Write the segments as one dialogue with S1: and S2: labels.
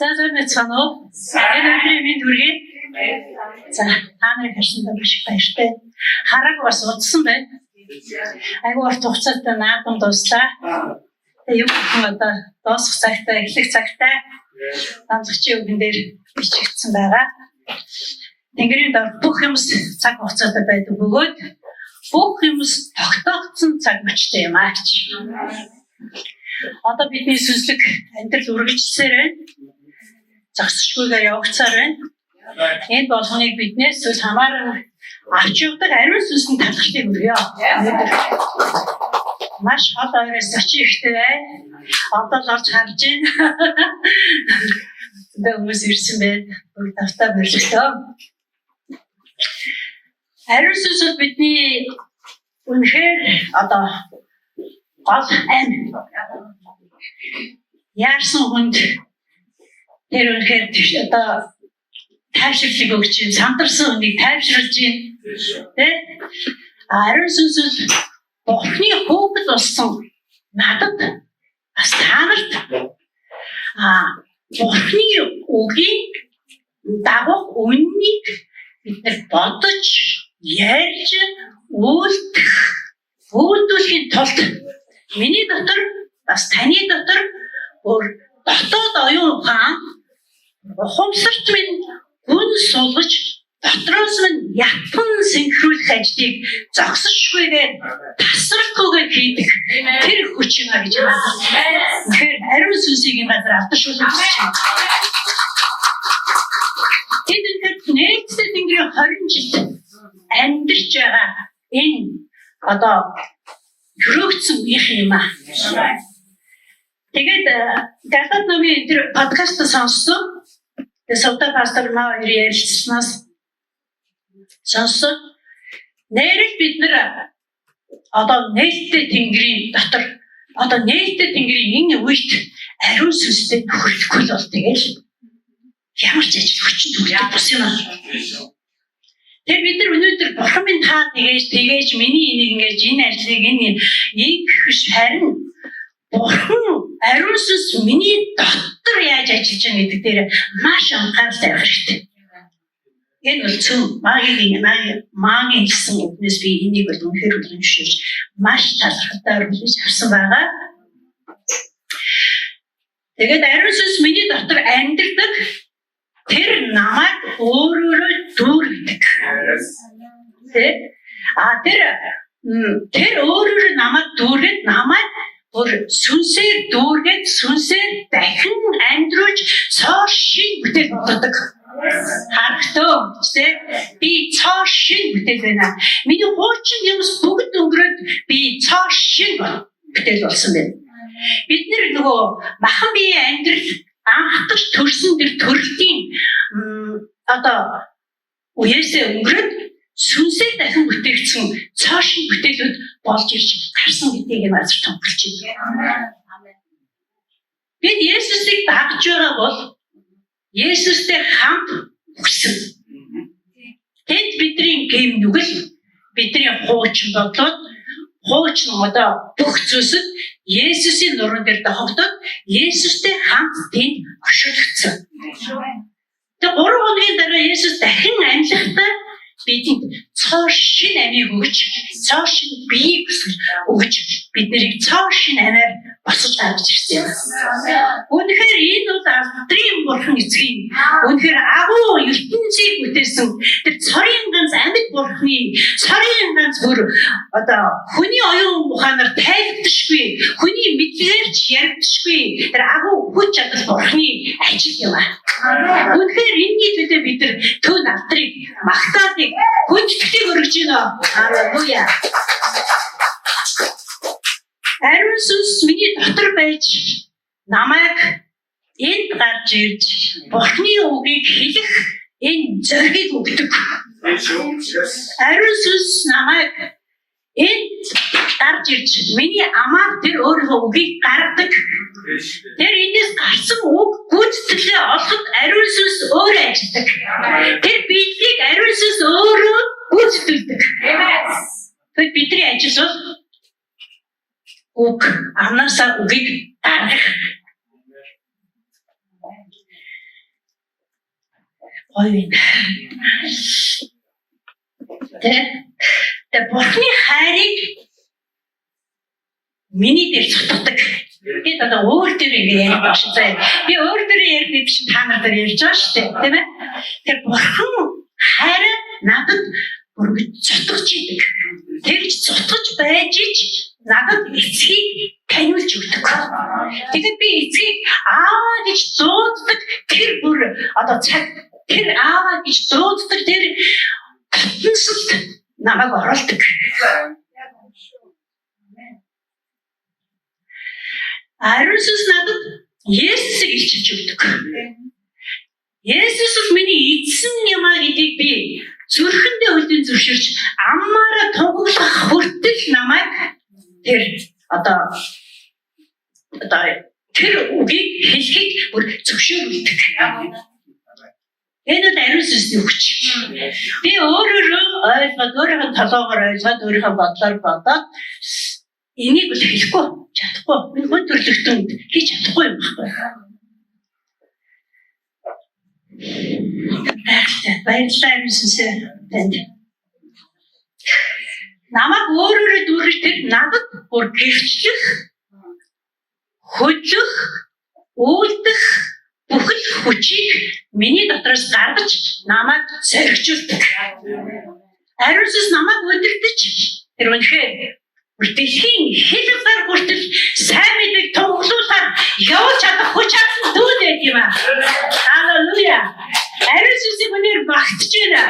S1: За мэцгано. Энэ өдрийн минь хүргэе. За та нарыг харсан маш их баяртай. Хараг бас удсан байна. Айгу урт хугацаанд наадам дуслаа. Тэгээ юу гэх юм одоо доосох цагтаа, эхлэх цагтаа амлагчийн үгэн дээр бичигдсэн байгаа. Тэнгэрийн дор бүх юмс цаг хугацаатай байдаг бөгөөд бүх юмс тогтоогдсон цаг мөчтэй юм аа гэж. Одоо бидний сүнслэг амьдрал үргэлжлсээр байна. Зогсошгүйгээр явагцаар байна. Энэ болгоныг биднээс сүл хамааран авч явдаг ариун сүнсний талхлыг өргөё. Маш хол ойроос очиж ихтэй байна. Одоо л орж харж байна. Тэгээ хүмүүс ирсэн байна. Бүгд автаа барилгатаа. Ариун сүнс бол бидний үнэхээр одоо гол ам. Яарсан хүнд тэр үнэхээр одоо тайвширлыг өгч чинь, сандарсан хүнийг тайвшруулж чинь. Тэ? Ариун сүнс Бурхны хүүхэд болсон надад бас танарт Бурхны үгийг дагах үннийг бид нар бодож, ярьж, үйлдвэрлэхийн тулд миний дотор бас таны дотор бүр дотоод оюун ухаан ухамсарт минь гүн сулгаж дотроос минь ятхан синхруулах ажлыг зогсошгүйгээр тасралтгүйгээр хийдэг тэр хүч юм а гэж байна. Тэгэхээр ариун сүнсийг энэ газар авташуулж байна. Тэдгээр нээцтэй тэнгэрийн 20 жил амьдарч байгаа энэ одоо хөрөгцсөн үеийнх юм а. Тэгээд Галат номын тэр подкаст сонссон. Тэгээд Савда пастор маа ярилцсанаас сонссон. Нэрэл бид нар одоо нээлттэй тэнгэрийн дотор одоо нээлттэй тэнгэрийн энэ үед ариун сүнстэй нөхөрлөхгүй бол тэгэл ямар ч ажил хүчин төгөлтэй бус юм аа. Тэр бид нар өнөөдөр бурхан минь та тэгээж миний энийг ингэж энэ ажлыг энэ биш харин бурхан ариун сүнс миний дотор яаж ажиллаж байгаа гэдэг дээр маш анхаарал тавих хэрэгтэй. Энэ бол зөв магийн гэсэн үгнээс би энийг бол үнэхээр үнэмшиж маш талархалтай оруулж авсан байгаа. Тэгээд ариун сүнс миний дотор амьдардаг тэр намайг өөрөөрөө дүүргэдэг. Тэр өөрөөрөө намайг дүүргээд намайг бүр сүнсээр дүүргээд сүнсээр дахин амьдруулж цоо шин бүтээл болгодог. Харахтөө би цоо шин бүтээл байна. Миний хуучин юмс бүгд өнгөрөөд би цоо шин бүтээл болсон байна. Бид нөгөө махан биеийн амьдрал анхдагч төрсөн тэр төрөлтийн одоо үеэсээ өнгөрөөд сүнсээр дахин бүтээгдсэн цоо шин бүтээлүүд болж ирж гарсан гэдгийг энэ азар томглож байна. Бид Есүсийг дагж байгаа бол Есүстэй хамт өгсөн. Тэд бидний гэм нүгэл бидний хуучин бодлоод хуучин одоо бүх зүйлсэд Есүсийн нуруунд дээр дохогдоод Есүстэй хамт тэнд оршуулгдсан. Тэгээ 3 хоногийн дараа Есүс дахин амьлахдаа бидэнд цоо шин амийг өгч, цоо шин биеийг өгч биднийг цоо шин амиар босож авч ирсэн юм. Үнэхээр энэ бол алдрын бурхан эцгийн үнэхээр агуу ертөнцийг бүтээсэн тэр цорын ганц амьд бурханы цорын ганц бүр одоо хүний оюун ухаанаар тайлбардашгүй, хүний мэдлэгээр ч яригдашгүй тэр агуу хүч чадал бурханы ажил юм аа. Үнэхээр энэний төлөө бид нар төн алдрыг магтаадыг хүндэтгэхийг өргөж байна. Халелуя. Ариун сүнс миний дотор байж намайг энд гарч ирж Бурхны үгийг хэлэх энэ зорилгыг өгдөг. Ариун сүнс намайг энд гарч ирж миний амаар тэр өөрийнхөө үгийг гаргадаг. Тэр эндээс гарсан үг гүйцэтгэлээ олоход ариун сүнс өөрөө ажилладаг. Тэр биелгийг ариун сүнс өөрөө гүйцэтгэлдэг. Тэгэхээр бидний ажил бол үг амнасаа үгийг гаргах. гоё юм. Тэгээ бурхны хайрыг миний дээр цутгадаг. Би одоо өөр дээр ингэ яриад байна шүү дээ. Би өөр дээр ярьж нэг чинь та нар дээр ярьж байгаа шүү дээ. Тийм ээ. Тэр бурхан хайраа надад бүр цутгаж идэг. Тэгж цутгаж байж ич надад эцгийг таниулж өгдөг. Тэгээд би эцгийг аа гэж дууддаг тэр бүр одоо цаг тэр аа гэж дууддаг тэр татнасд намайг оруулдаг. Ариусс надад Есүсийг илчилж өгдөг. Есүс бол миний эзэн юм а гэдгийг би зүрхэндээ үлдэн зөвшөөрч аммаараа туглах хүртэл намайг тэр одоо тэр үгийг хэлхийг бүр зөвшөөрүүлдэг. Энэ Ариусны хүч. Би өөрөөрөө ойлгоод өөрийнхөө толгоогоор ойлгоод өөрийнхөө бодлоор бодоод энийг бол хэлэхгүй чадахгүй. Энэ хүн төрлөختөн хийж чадахгүй юм байна. Баярлалаа Ариусээ танд. Намайг өөрөөрөө дүүрэж тэр надад бүр гэрчлэх, хөдлөх, үйлдэх бүхэл хүчийг миний дотроос гаргаж намайг зоригжуулдаг. Ариус намайг удирдах тэр үнэхээр дэлхийн хэлбэр хүртэл сайн мэдээг тунхлуулахаар явж чадах хүч чадсан дүү байт юм аа. Халелуя. Ариусыг өнөр багтж байна.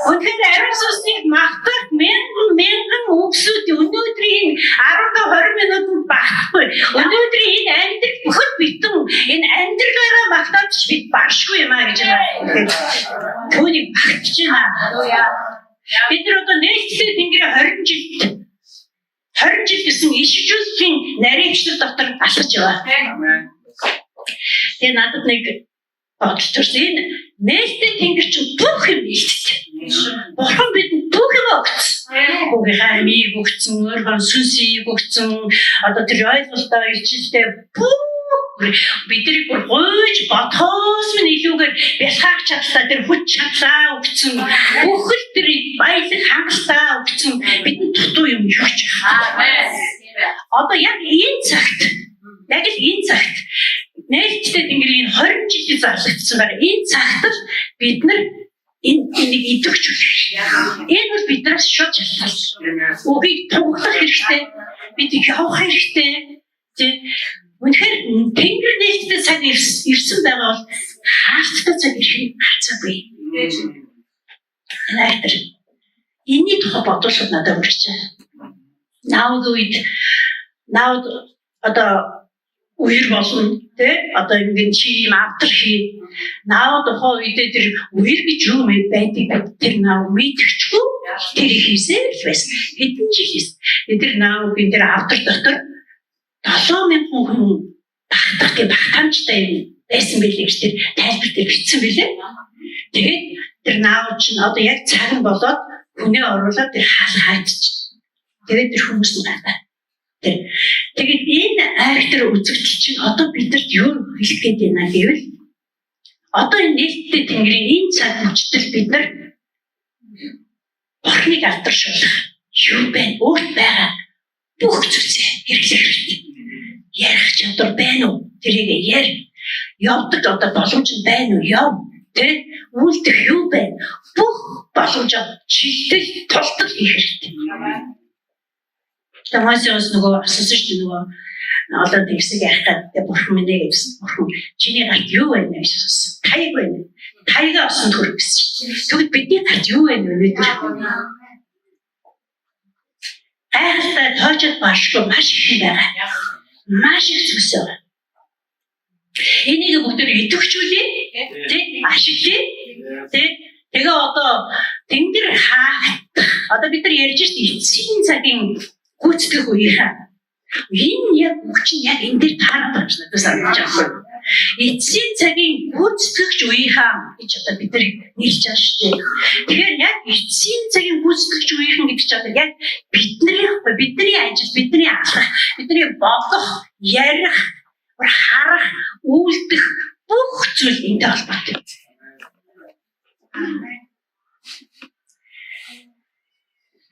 S1: Үнэхээр Ариусыг магтах мянган үгсүүд өнөөдрийн 10-20 минутанд багтахгүй. Өнөөдрийн энэ амьдрал бүхэл битэн энэ амьдралаараа магтаад ч бид багшгүй юм аа гэж байна. Түүнийг багтж байна. Бид нар одоо нээлттэй тэнгэрийн 20 жил гэсэн ишжүүлсийн нарийнчлал дотор алхаж байгаа. Тэгээ надад нэг бодол төрсөн. Энэ нээлттэй тэнгэр чинь бүх юм нээлттэй. Бурхан бидэнд бүх юм өгсөн. Хүүгийнхээ амийг өгсөн, өөрийнхөө сүнсийг өгсөн. Одоо тэр ойлголтоо илчилтэй бидний бүр гойж бодхоос минь илүүгээр бэлхаах чадлаа тэр хүч чадлаа өгсөн. Бүхэл тэр баялаг хангалтаа өгсөн. Бидэнд дутуу юм өгч байгаа. Одоо яг энэ цагт нээлттэй тэнгэрийн 20 жилийн зарлагдсан байгаа. Энэ цагт л бид нар энийг идэвхж үлээ. Энэ бол биднээс шууд шалтгаалсан. Үгийг тунхлах хэрэгтэй. Бид явах хэрэгтэй. Үнэхээр тэнгэр нээлттэй цаг ирсэн байгаа бол хаалттай цаг ирэх хацаагүй. Найтар. Энийг тухай бодвол надад үргэлж наауд одоо үер болно тий одоо ингэ чи юм автар хий наауд тухай үедээ тэр үер гэж юу байдаг тэр наав мэдчихгүй тэр хийсэн л байсан хэдэн жил хийсэн тэр наавын тэр автар дотор 7,000 хүн багтаамжтай юм байсан билээ гэж тэр тайлбар дээр бичсэн билээ. Тэгээд тэр наав чинь одоо яг цаг нь болоод хүнээ оруулаад тэр хаал хайдчих. Тэгээд тэр хүмүүс нь гадаа. Тэгээд энэ айхтар үзэгдэл чинь одоо бидэнд юу хэлэх гээд байна гэвэл одоо энэ нээлттэй тэнгэрийн энэ цаг мөчтөл бид нар Бурхныг алдаршуулах юу байна? Өөрт байгаа бүх зүйлээ хэрэглэх хэрэгтэй. Ярих чадвар байна уу? Тэрийг яар. Явдаг одоо боломж байна уу? Яв. Тэ үлдэх юу байна? Бүх боломжоо чилтэл тултал хийх хэрэгтэй. Тамаас нөгөө асуусан шүү дээ нөгөө олоод ирсэг яхад бурхан минь гэсэн. Бурхан чиний гарт юу байна гэж асуусан. Таяг байна. Таягаа осон төрөх гэсэн. Тэгвэл бидний гарт юу байна вэ? Гайхалтай тоочод башгүй маш их байгаа. Маш их зүйлс байна. Энийг бүгд идэвхжүүлээ. Тэ ашиглая. Тэ тэгээ одоо тэнгэр хаагдах. Одоо бид нар ярьж шүү эцсийн цагийн гүйцэтгэх үеийнхаа. Энэ яг хүч нь яг энэ дээр таарах гэж надад санагдаж байна. Эцсийн цагийн гүйцэтгэгч үеийнхаа гэж одоо бид нар нэрлэж байгаа шүү дээ. Тэгэхээр яг эцсийн цагийн гүйцэтгэгч үеийнхэн гэдэг чинь одоо яг бидний ажил, бидний алхах, бидний бодох, ярих, харах, үйлдэх бүх зүйл энтэй холбоотой.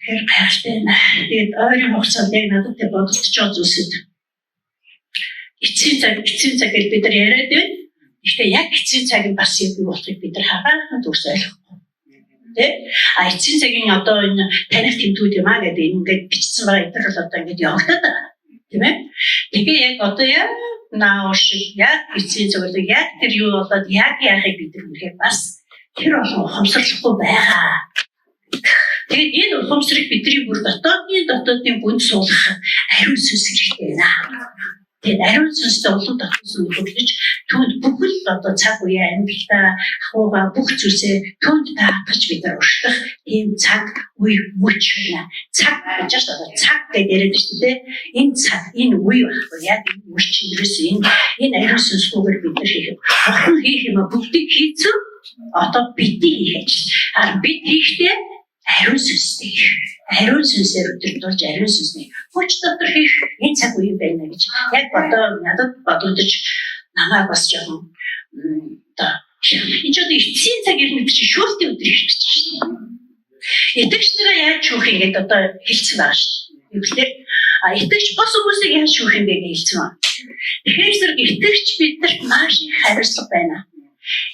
S1: Тэгэхээр гайхалтай байна. Тэгээд ойрын хугацаанд яг надад тэр бодогдож байгаа зүйлсүүд эцсийн цаг гэж бид нар яриад байна. Гэхдээ яг эцсийн цаг нь бас юу болохыг бид нар хагаахын төгс ойлгохгүй. Тэ? Эцсийн цагийн одоо энэ таних тэмдгүүд юм аа гэдэг ингээд бичсэн байгаа эдгээр бол одоо ингээд явагдаад байгаа. Тийм ээ? Тэгээ яг одоо яг нааш яг эцсийн цагт яг тэр юу болоод яг яахыг бид нар үнэхээр бас тэр олон ухамсарлахгүй байгаа. Тэгээд энэ ухамсарыг бидний бүр дотоодын бүнд суулгах ариун сүнс хэрэгтэй байна. Тэгээд ариун сүнстэй олон дотоодсон хөдлөж түүнд бүхэл одоо цаг үеэ амьдралдаа ахуйгаа бүх зүйлсээ түүнд таатгаж бид нар уршлах ийм цаг үе мөч байна. Цаг гэж одоо цаг гэж яриад шүү дээ. Энэ цаг энэ үе байхгүй яг энэ мөч чинь ерөөсөө энэ ариун сүнсгүйгээр бид нар хийх юм бүгдийг хийцэн одоо бидний хийх ажил. Харин бид хийхдээ ариун сүнстэй ариун сүнсээр өдөртүүлж ариун сүнсний хүч дотор хийх энэ цаг үе байна гэж яг одоо надад бодогдож намайг бас жоохон одоо энэ ч одоо эцсийн цаг ирнэ гэж шүүртийн өдөр ирж байна шүү дээ. Итгэгч нараа яаж шүүх юм гээд одоо хэлсэн байгаа шүү дээ. Эвлэр итгэгч бос хүмүүсийг яаж шүүх юм бэ гэж хэлсэн байна. Тэгэхээр зэрэг итгэгч бидэрт маш их хариуцлага байна.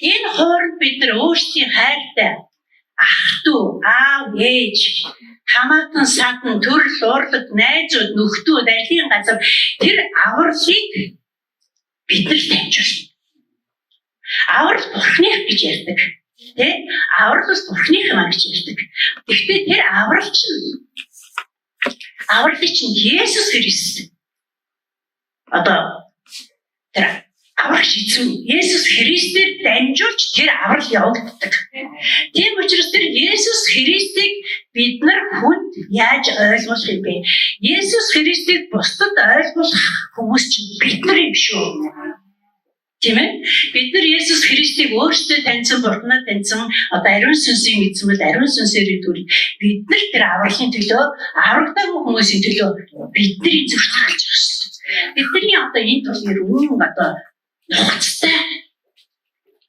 S1: Энэ хооронд бид нар өөрсдийн хайртай ах дүү, аав, ээж, хамаатан садан, төрөл, урлаг, найзууд, нөхдүүд, ажлын газар тэр авралыг бид нар таньжуулна. Аврал бурхных гэж ярьдаг. Тэ? Аврал бас бурхных юм гэж ярьдаг. Гэхдээ тэр аврал чинь Есүс Христ. Одоо тэр аврагч эзэн Есүс Христээр дамжуулж тэр аврал явагддаг. Тийм учраас тэр Есүс Христийг бид нар хүнд яаж ойлгох юм бэ? Есүс Христийг бусдад ойлгох хүмүүс чинь бид нар юм шүү. Тийм ээ? Бид нар Есүс Христийг өөрсдөө таньсан, Бурхнаа таньсан, одоо ариун сүнсийг мэдсэн бол ариун сүнсээр дүр бид нар тэр авралын төлөө, аврагдаагүй хүмүүсийн төлөө бидний зүрх цаглаж байгаа шүү. Бидний одоо энэ тулгэр үнэн одоо нухацтай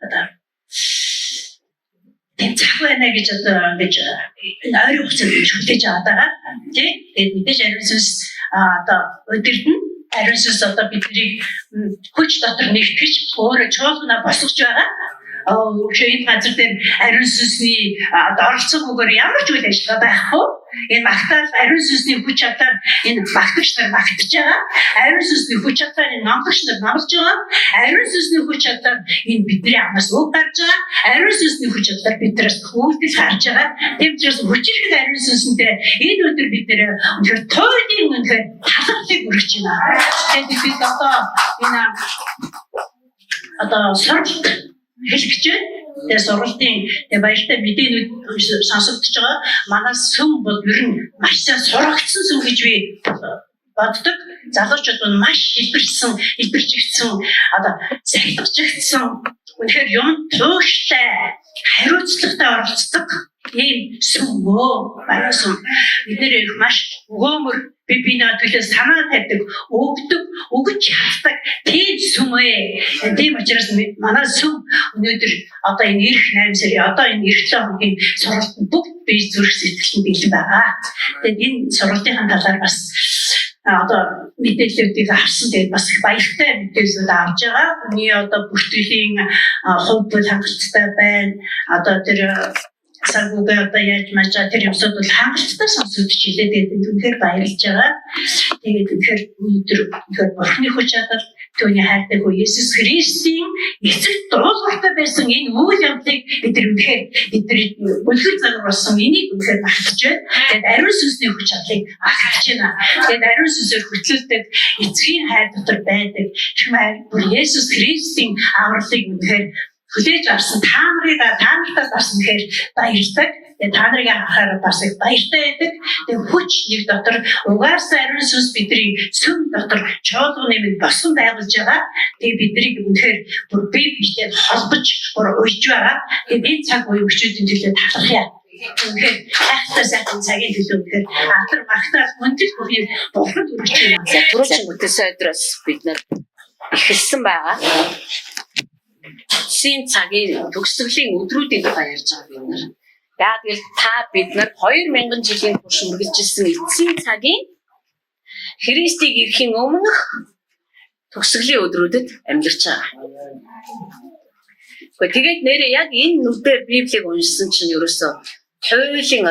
S1: одоо тийм цаг байна гэж одоо ингэж ойрын хугацаанд хүлээж аваад байгаа тийм. Тэгээд мэдээж ариун сүнс одоо өдөртөн ариун сүнс одоо бидний хүч дотор нэгтгэж өөрөө чуулгана босгож байгаа. Энэ газар дээр ариун сүнсний оролцох үгээр ямар ч үйл ажиллагаа байхгүй. Энэ магтаал ариун сүнсний хүч чадаар энэ магтагч нар магтаж байгаа. Ариун сүнсний хүч чадаар энэ номлогч нар номлож байгаа. Ариун сүнсний хүч чадаар энэ бидний амнаас үг гарч байгаа. Ариун сүнсний хүч чадаар биднээс үйлдэл гарч байгаа. Тийм учраас хүчирхэг ариун сүнсэнтэй энэ өдөр бид нэр үнэхээр туйлын үнэхээр талхлыг өргөж байна. Тэгээд бид одоо суралт хэлж байна. Тэгээ сургалтын баяртай мэдээнүүд сонсогдож байгаа. Манай сүм бол ер нь маш сайн сургагдсан сүм гэж би боддог. Залуучууд нь маш хэлбэрчигдсэн одоо сахилгажигдсан үнэхээр юм тууштай хариуцлагатай оролцдог ийм сүм манай сүм. Бид нэр маш өгөөмөр бибинаа төлөө санаа тавьдаг, өгж чаддаг тийм сүм ээ. Тийм учраас манай сүм өнөөдөр одоо энэ ирэх 8 сарын одоо энэ ирэх 7 хоногийн сургалтанд бүгд бие зүрх сэтгэлд бэлэн байгаа. Тэгээд энэ сургалтын талаар бас одоо мэдээллүүдийг авсан. Тэгээд бас их баяртай мэдээлэлүүд авч байгаа. Миний одоо бүртгэлийн хувьд бол хангалттай байна. Одоо тэр саргуугаа одоо яаж мачаа тэр юмсууд бол хангалттай сонсогдож илээ. Тэгээд үнэхээр баярлж байгаа. Тэгээд үнэхээр өнөөдөр үнэхээр Бурхны хүч чадал түүний хайртай хүү Есүс Христийн эцэгт дуулууртай байсан энэ үйл явдлыг бид нар үнэхээр бидний бүлгэр загварсан энийг үнэхээр багтаж байна. Тэгээд ариун сүнсний хүч чадлыг агтж байна. Тэгээд ариун сүнсээр хөтлөлдөг эцгийн хайр дотор байдаг хайр бүр Есүс Христийн авралыг үнэхээр хүлээж авсан та нартай бас үнэхээр баярлалаа. Тэгээд та нарыг харахаар бас их баяртай байдаг. Тэгээд хүч нэг дотор угаасаа ариун сүнс бидний сүм дотор чуулганы минь босон байгуулж байгаа. Тэгээд биднийг үнэхээр бүр бие биетэй холбож бүр уйж байгаа. Тэгээд энэ цаг үе өчүүдийн төлөө талархъя. Үнэхээр хайртай сайхан цагийн төлөө үнэхээр атар магтаал мөндөд бүхний бурхад өргөж байна.
S2: Түрүүчийн үтээс өдрөөс бид нар ихэлсэн байгаа. Син цагийн төгсгөлийн өдрүүдийн тухай ярьж байгаа бид нар. Яг л та бид нар 2000 жилийн турш үргэлжилсэн эцсийн цагийн Христийг ирэхийн өмнөх төгсгөлийн өдрүүдэд амьдарч байгаа. Тэгээд нэрээ яг энэ нүдээр Библийг уншсан чинь ерөөсөө туйлын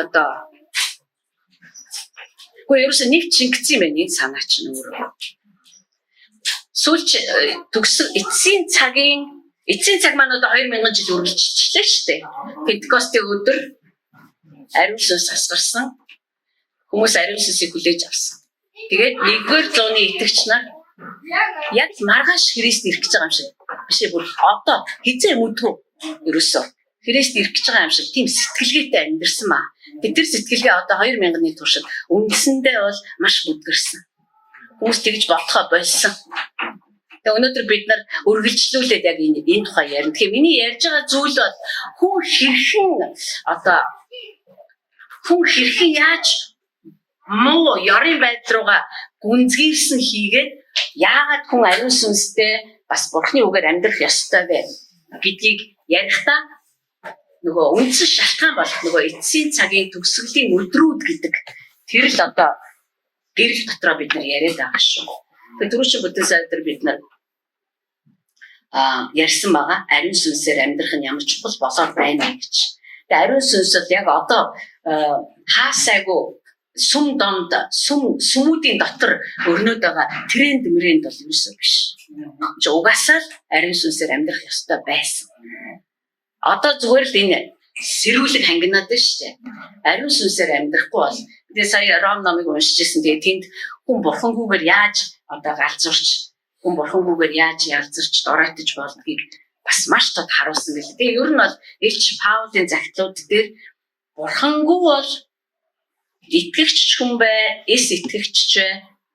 S2: ерөөсөө нэг чингцсэн юм байна энэ санаа чинь өөрөө. Сүүлч эцсийн цаг маань 2000 жил үргэлжилчихлээ шүү дээ. Пентекостийн өдөр ариун сүнс асгарсан. Хүмүүс ариун сүнсийг хүлээж авсан. Тэгээд 1-р зууны итгэгч нар яг маргааш Христ ирэх гэж байгаа юм шиг. Бишээ бүр одоо хизээ мэдв ерөөсөө. Христ ирэх гэж байгаа юм шиг тийм сэтгэлгээтэй амьдэрсэн маа. Бид тэр сэтгэлгээ одоо 2000-ны туршид үндсэндээ бол маш бүдгэрсэн. Хүмүүс тэгж бодохоо болсон. Тэгээ өнөөдөр бид нар үргэлжлүүлээд яг энэ тухай ярина. Тэгэхээр миний ярьж байгаа зүйл бол хүн хэрхэн яаж муу ёрын байдал руугаа гүнзгийрсэн хийгээд яагаад хүн ариун сүнстэй бас Бурхны үгээр амьдрах ёстой вэ гэдгийг ярихдаа нөгөө үндсэн шалтгаан болох нөгөө эцсийн цагийн төгсгөлийн өдрүүд гэдэг тэр л гэрэл дотроо бид нар яриад байгаа шүү. Тэгээд түрүүчийн бүдэн сайдар бид нар ярьсан байгаа ариун сүнсээр амьдрах нь ямар чухал болоод байна гэж. Тэгээд ариун сүнс бол яг одоо хаасайгүй сүм донд сүмүүдийн дотор өрнөд байгаа тренд мөрөнд бол юусэн биш. Угаасаа л ариун сүнсээр амьдрах ёстой байсан. Одоо зүгээр л энэ сэрүүлэг хангинаад байна шүү дээ. Ариун сүнсээр амьдрахгүй бол тэгээ сая Ром номыг уншижсэн. Тэгээ тэнд хүн бурхангүйгээр яаж ялзарч доройтож болдгийг бас маш тод харуулсан гэл. Тэгээ ер нь бол Илч Паулийн захидлууд дээр бурхангүй бол итгэгч хүн бай, итгэгч ч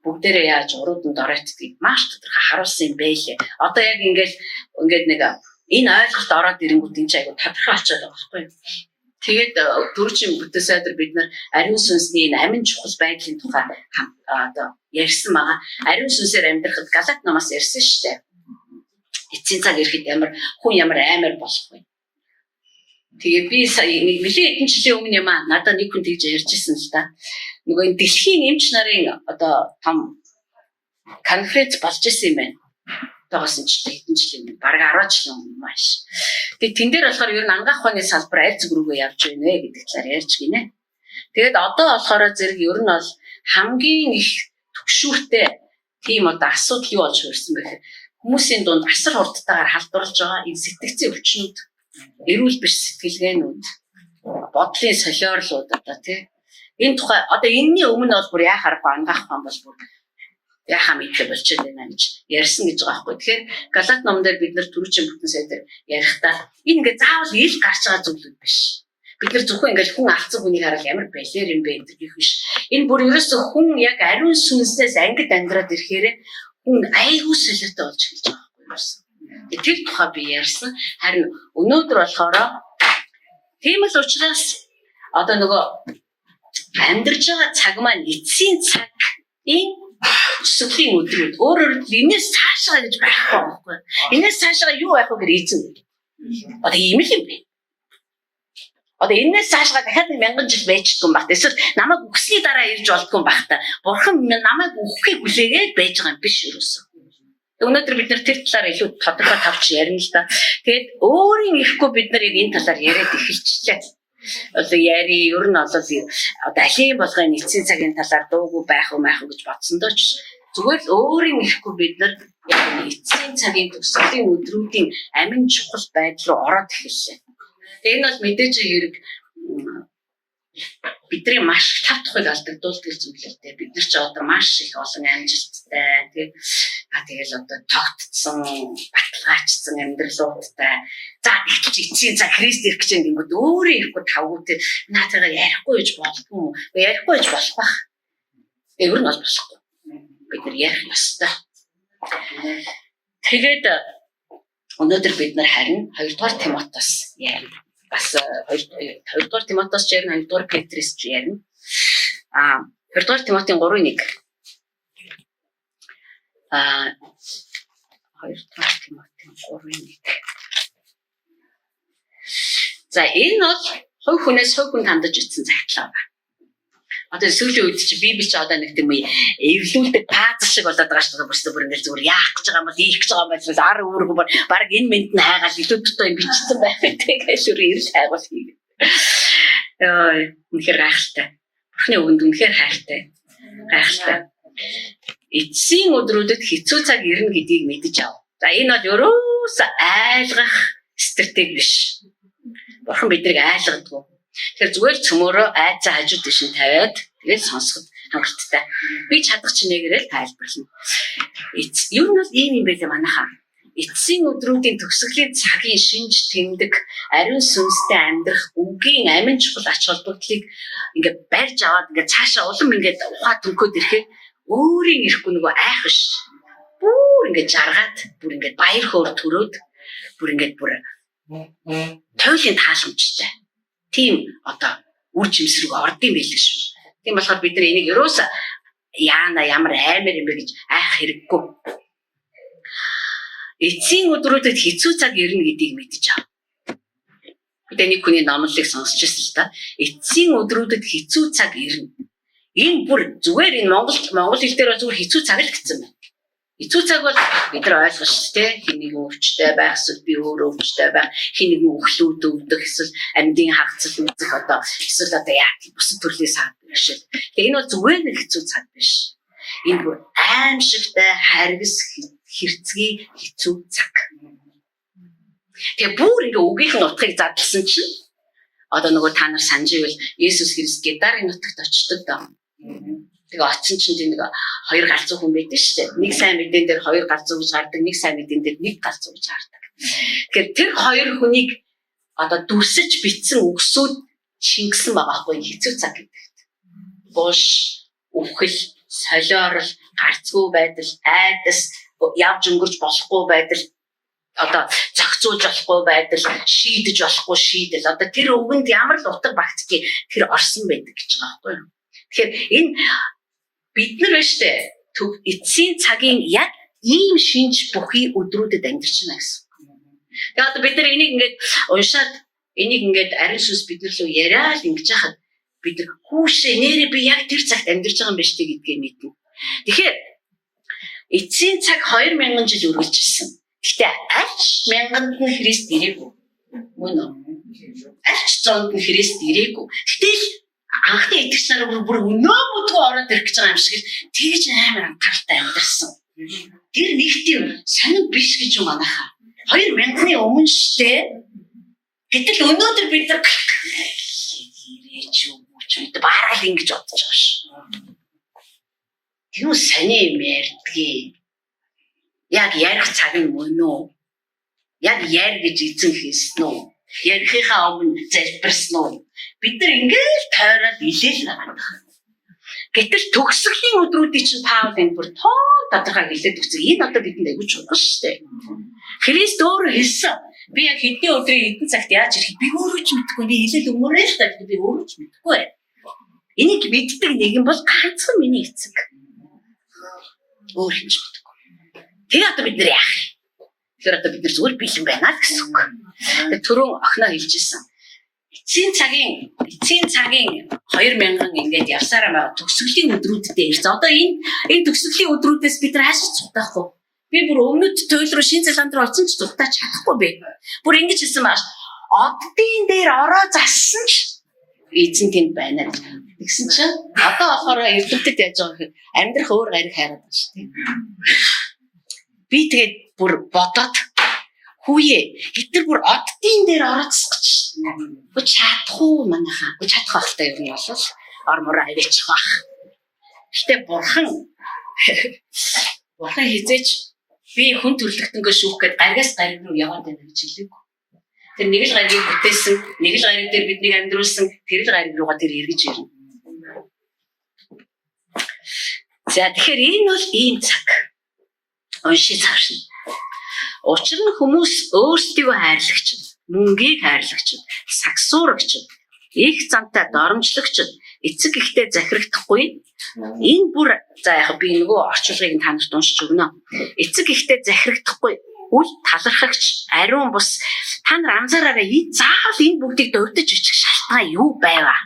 S2: бүгдээрээ яаж урууданд оройтдгийг маш тодорхой харуулсан юм байлээ. Одоо яг ингээд нэг энэ ойлголт ороод ирэнгүүт энэ ч айгу тодорхой болчиход байгаа байхгүй юу? Тэгээд түрүүчийн бүдэн сайдар бид нар ариун сүнсний энэ амин чухал байдлын тухай ярьсан байгаа. Ариун сүнсээр амьдрахад Галат номоос ярьсан шүү дээ. Эцсийн цаг ирэхэд хүн ямар аймаар болох вэ? Тэгээ би сая нэг нэлээд хэдэн жилийн өмнө юм аа надад нэг хүн тэгж ярьжсэн л да. Нөгөө энэ дэлхийн эмч нарын том конференц болж исэн юм байна. Тогоосон ч хэдэн жилийн өмнө бараг 10 жилийн өмнө маш. Тэгээ тэн дээр болохоор ер нь ангаах ухааны салбар аль зүг рүүгээ явж байна вэ гэдэг талаар ярьж гинэ. Тэгээд одоо болохоор зэрэг ер нь бол хамгийн их түгшүүртэй тийм асуудал юу болж хөрсөн бэ гэхээр хүмүүсийн дунд асар хурдтайгаар халдварлаж байгаа энэ сэтгцийн өвчнүүд, эрүүл биш сэтгэлгээнүүд, бодлын солиорлууд тий. Энэ тухай одоо энэний өмнө бол бүр яхаарахгүй ангаах ухаан бол бүр яхаа мэдээ болчиход байна гэж ярьсан гэж байгаа байхгүй. Тэгэхээр Галат номон дээр бид нар түрүүчийн бүхэн сайдаар ярихдаа энэ ингээ заавал ил гарч байгаа зүйлүүд биш. Бид нар зөвхөн ингээл хүн алцсан хүнийг хараад ямар байлэр юм бэ гэдэг биш. Энэ бүр ерөөсөө хүн яг ариун сүнснээс ангид амьдраад ирэхээр хүн айгүй солиотой болж эхэлж байгаа байхгүй юу? Тэр тухай би ярьсан. Харин өнөөдөр болохоор тийм л учраас одоо нөгөө амьдарч байгаа цаг маань эцсийн цагийн өсвөлийн өдрүүд өөрөөр энэс цаашаа гэж байхгүй байхгүй. Энэс цаашаа юу байх вэ гэж эзэн. Одоо ийм л юм бэ. Одоо энэс цаашаа дахиад 1000 жил байждгүй юм баг. Эсвэл намайг үхсний дараа ирж болдгүй юм баг та. Бурхан намайг үхэхийг хүлээгээд байж байгаа юм биш юусэн. Өнөөдөр бид нар тэр талаар илүү тодорхой тавч ярина л да. Тэгээд өөрийн ирэхгүй бид нар яг энэ талаар яриад эхэлчихлээ. Одоо яри ер нь одоо алийн болгоны эцсийн цагийн талаар дуугүй байх уу гэж бодсондоо ч зүгээр л өөрийн ирэхгүй бид нар яг эцсийн цагийн төгсгөлийн өдрүүдийн амин чухал байдал руу ороод эхэллээ. Тэгээ энэ бол мэдээж хэрэг бидний маш тав тухайг алдагдуулдаг зүйл л дээ. Бид нар ч одоо маш их олон амжилттай тэгэл одоо тогтцсон, баталгаажсан амьдралуудтай. За ихч эцсийн цаг Христ ирэх гэж ингэнгүүт өөрөө ирэхгүй тавгуутай наатайгаа ярихгүй гэж болдгоо. Ярихгүй гэж болох бах. Ер нь бол болохгүй. Бид нар ярих ёстой. Тэгээд өнөөдөр бид нар харин 2 дугаар Тимотеос ярина. Бас 2 дугаар Тимотеос ч ярина, 2 дугаар Петрис ч ярина. 2 дугаар Тимотийн 3:1. 2 дугаар Тимотийн 3:1. За энэ бол хувь хүнээс хувь хүн хандаж ицсэн загтлаа ба. Одоо сүүлийн үед чи Библи чи одоо нэг тийм эвлүүлдэг пазл шиг болоод байгаа шүү дээ. Бүр ингээл зүгээр яах гэж байгаа юм бол ийх гэж байгаа юм бол ар үүрэг баг энэ мэд нь хайгаал илүү дотоо юм бичсэн байх гэдэг шүр ирэл хайгуул хийгээ. Үнэхээр гайхалтай. Бурхны үгэнд үнэхээр хайртай. Гайхалтай. Эцсийн өдрүүдэд хэцүү цаг ирнэ гэдгийг мэдэж ав. За энэ бол ерөөсөө айлгах стратеги биш. Бурхан биднийг айлгадаг. Тэгэхээр зүгээр цөмөрөө айцаа хажууд дэшин тавиад тэгээд сонсоход хангалттай. Би чадах чинээгээр л тайлбарлана. Ер нь бол ийм юм байлаа манайхаа. Эцсийн өдрүүдийн төгсгөлийн цагийн шинж тэмдэг, ариун сүнстэй амьдрах, үгийн амин чухал ач холбогдлыг ингээд барьж аваад ингээд цаашаа улам ингээд ухаа төнхөд ирэхээ өөрийн ирэхгүй нөгөө айх биш. Бүр ингээд жаргаад, бүр ингээд баяр хөөр төрөөд, бүр ингээд бүр тойлын тааламжтай. Тийм одоо үр жимс рүү ордсон байлгүй шүү. Тийм болохоор бид нар энийг ерөөсөө яана ямар аймаар юм бэ гэж айх хэрэггүй. Эцсийн өдрүүдэд хэцүү цаг ирнэ гэдгийг мэдэж ав. Бид нэг хүний номлолыг сонсч ирсэн л та. Эцсийн өдрүүдэд хэцүү цаг ирнэ. Энэ бүр зүгээр энэ Монгол хэл дээр зүгээр хэцүү цаг л гэсэн байна. Хэцүү цаг бол бид нар ойлгож шүү дээ. Хин нэгэн өвчтэй байх, эсвэл би өөрөө өвчтэй байх, хин нэгэн өхлүүд өвдөх, эсвэл амьдын хагцал үүсэх одоо эсвэл одоо яа бусад төрлийн саад биш. Тэгээ энэ бол зүгээр нэг хэцүү цаг биш. Энэ бүр аимшигтай харгас хэрцгий хэцүү цаг. Тэгээ бүр ингээ үгийнхэн утгыг задлсан чинь одоо нөгөө та нар санаж ивэл Есүс Христ Гедарийн нутагт очдог доо. Тэгээ очсон чинь тийм нэг хоёр галзуу хүн байдаг шүү дээ. Нэг сайн мэдэн дээр хоёр галзуу гэж гардаг, нэг сайн мэдэн дээр нэг галзуу гэж гардаг. Тэгэхээр тэр хоёр хүнийг одоо дүрсэж битсэн үгсүүд шингэсэн байгаа хгүй хэцүү цаг гэдэг. Буш, өвхөл, солиорол, гарцгүй байдал, айдас, явж өнгөрч болохгүй байдал, одоо зохицуулж болохгүй байдал, шийдэж болохгүй шийдэл. Одоо тэр өвгөнд ямар л утга багтдгийг тэр орсон байдаг гэж байгаа хгүй юу. Тэгэхээр энэ бид нар биш үү эцсийн цагийн яг ийм шинж бүхий өдрүүдэд амьдарч байна гэсэн. Тэгээд одоо бид нар энийг ингээд уншаад энийг ингээд ариун сүнс бид нар лөө яриа л ингэж яхад бид нар хүүшээ нэрээ би яг тэр цагт амьдарч байгаа юм биш үү гэдгийг мэднэ. Тэгэхээр эцсийн цаг 2000 жил үргэлжилсэн. Гэхдээ аль мянганд нь Христ ирээгүй. Мөн үү? Аль зоонд нь Христ ирээгүй. Гэтэл анхны итгэгч нар бүр өнөө бүдгүй ороод ирэх гэж байгаа юм шиг тэгж амар анхааралтай амьдэрсэн. Тэр нэг тийм сонир биш гэж юм манайхаа. 2000-ны өмнө штэ. Гэтэл өнөөдөр бид нар ирээч юу ч бараг ингэж бодож байгаа шүү. Тэр сони юм ярьдгийг. Яг ярих цаг нь мөн үү? Яг яар гэж эзэн хийсэн үү? Ярихынхаа өмнө залбирсан уу? Бид нар ингээл тойроод илээл байгаа. Гэтэл төгсгөлийн өдрүүдийн чинь Паул энэ бүр тодорхой хэлээд өгсөн. Энэ одоо бидэнд аягүй чухал шүү дээ. Христ өөрөө хэлсэн. Би яг хэдний өдрийн хэдэн цагт яаж ирэх би өөрөө ч мэдэхгүй. Би хэлэл өмөрөө л та би өөрөө ч мэдэхгүй. Энийг мэддэг нэгэн бол ганцхан миний эцэг. Өөр ч мэдэхгүй. Тэгээ одоо бид нар яах вэ? Тэгэхээр одоо бид нар зүгээр бэлэн байна л гэсэн үг. Тэгээ түрүүн охиноо хэлжсэн. Эцсийн цагийн 2000 ингээд явсараа байгаа төгсгөлийн өдрүүдэд ирсэн. Одоо энэ төгсгөлийн өдрүүдээс бид нар хаашаа цухтахгүй. Би бүр өмнөд туйл руу шин цалгаан руу олсон ч цухтаж чадахгүй бэ. Бүр ингэж хэлсэн маш оддын дээр ороо зассан ч эзэн тэнд байна гэсэн чинь одоо болохоор эрдэмтэд яаж байгаа гэхээр амьдрах өөр гариг хайраад байна шүү дээ. Би тэгээд бүр бодоод хүүе хитэр бүр оддын дээр орооцсох гэж үгүй чадах уу манайхаа үгүй чадах байхтай юм бол ормоор аваачих бах. Гэтэ бурхан хизээч би хүн төрлөختөнгөө шүүх гээд гаригаас гариг руу яваад байна гэж хэлээгүй. Тэр нэг л гаригийг бүтээсэн, нэг л гариг дээр биднийг амьдруулсан, тэр л гариг руугаа тэр эргэж ирнэ. За тэгэхээр энэ бол ийм цаг. Уншиж авшин. Учир нь хүмүүс өөрсдийгөө хайрлагч, мөнгийг хайрлагч, сагсуурагч, их зантай доромжлогч, эцэг ихтэй захирагдахгүй. Энэ бүр за яг би нөгөө орчуулгыг та нарт уншиж өгнө. Эцэг ихтэй захирагдахгүй, үл талархагч, ариун бус Та нар анзаараарай, заавал энэ бүгдийг дурдж ичих шалтгаан юу байваа?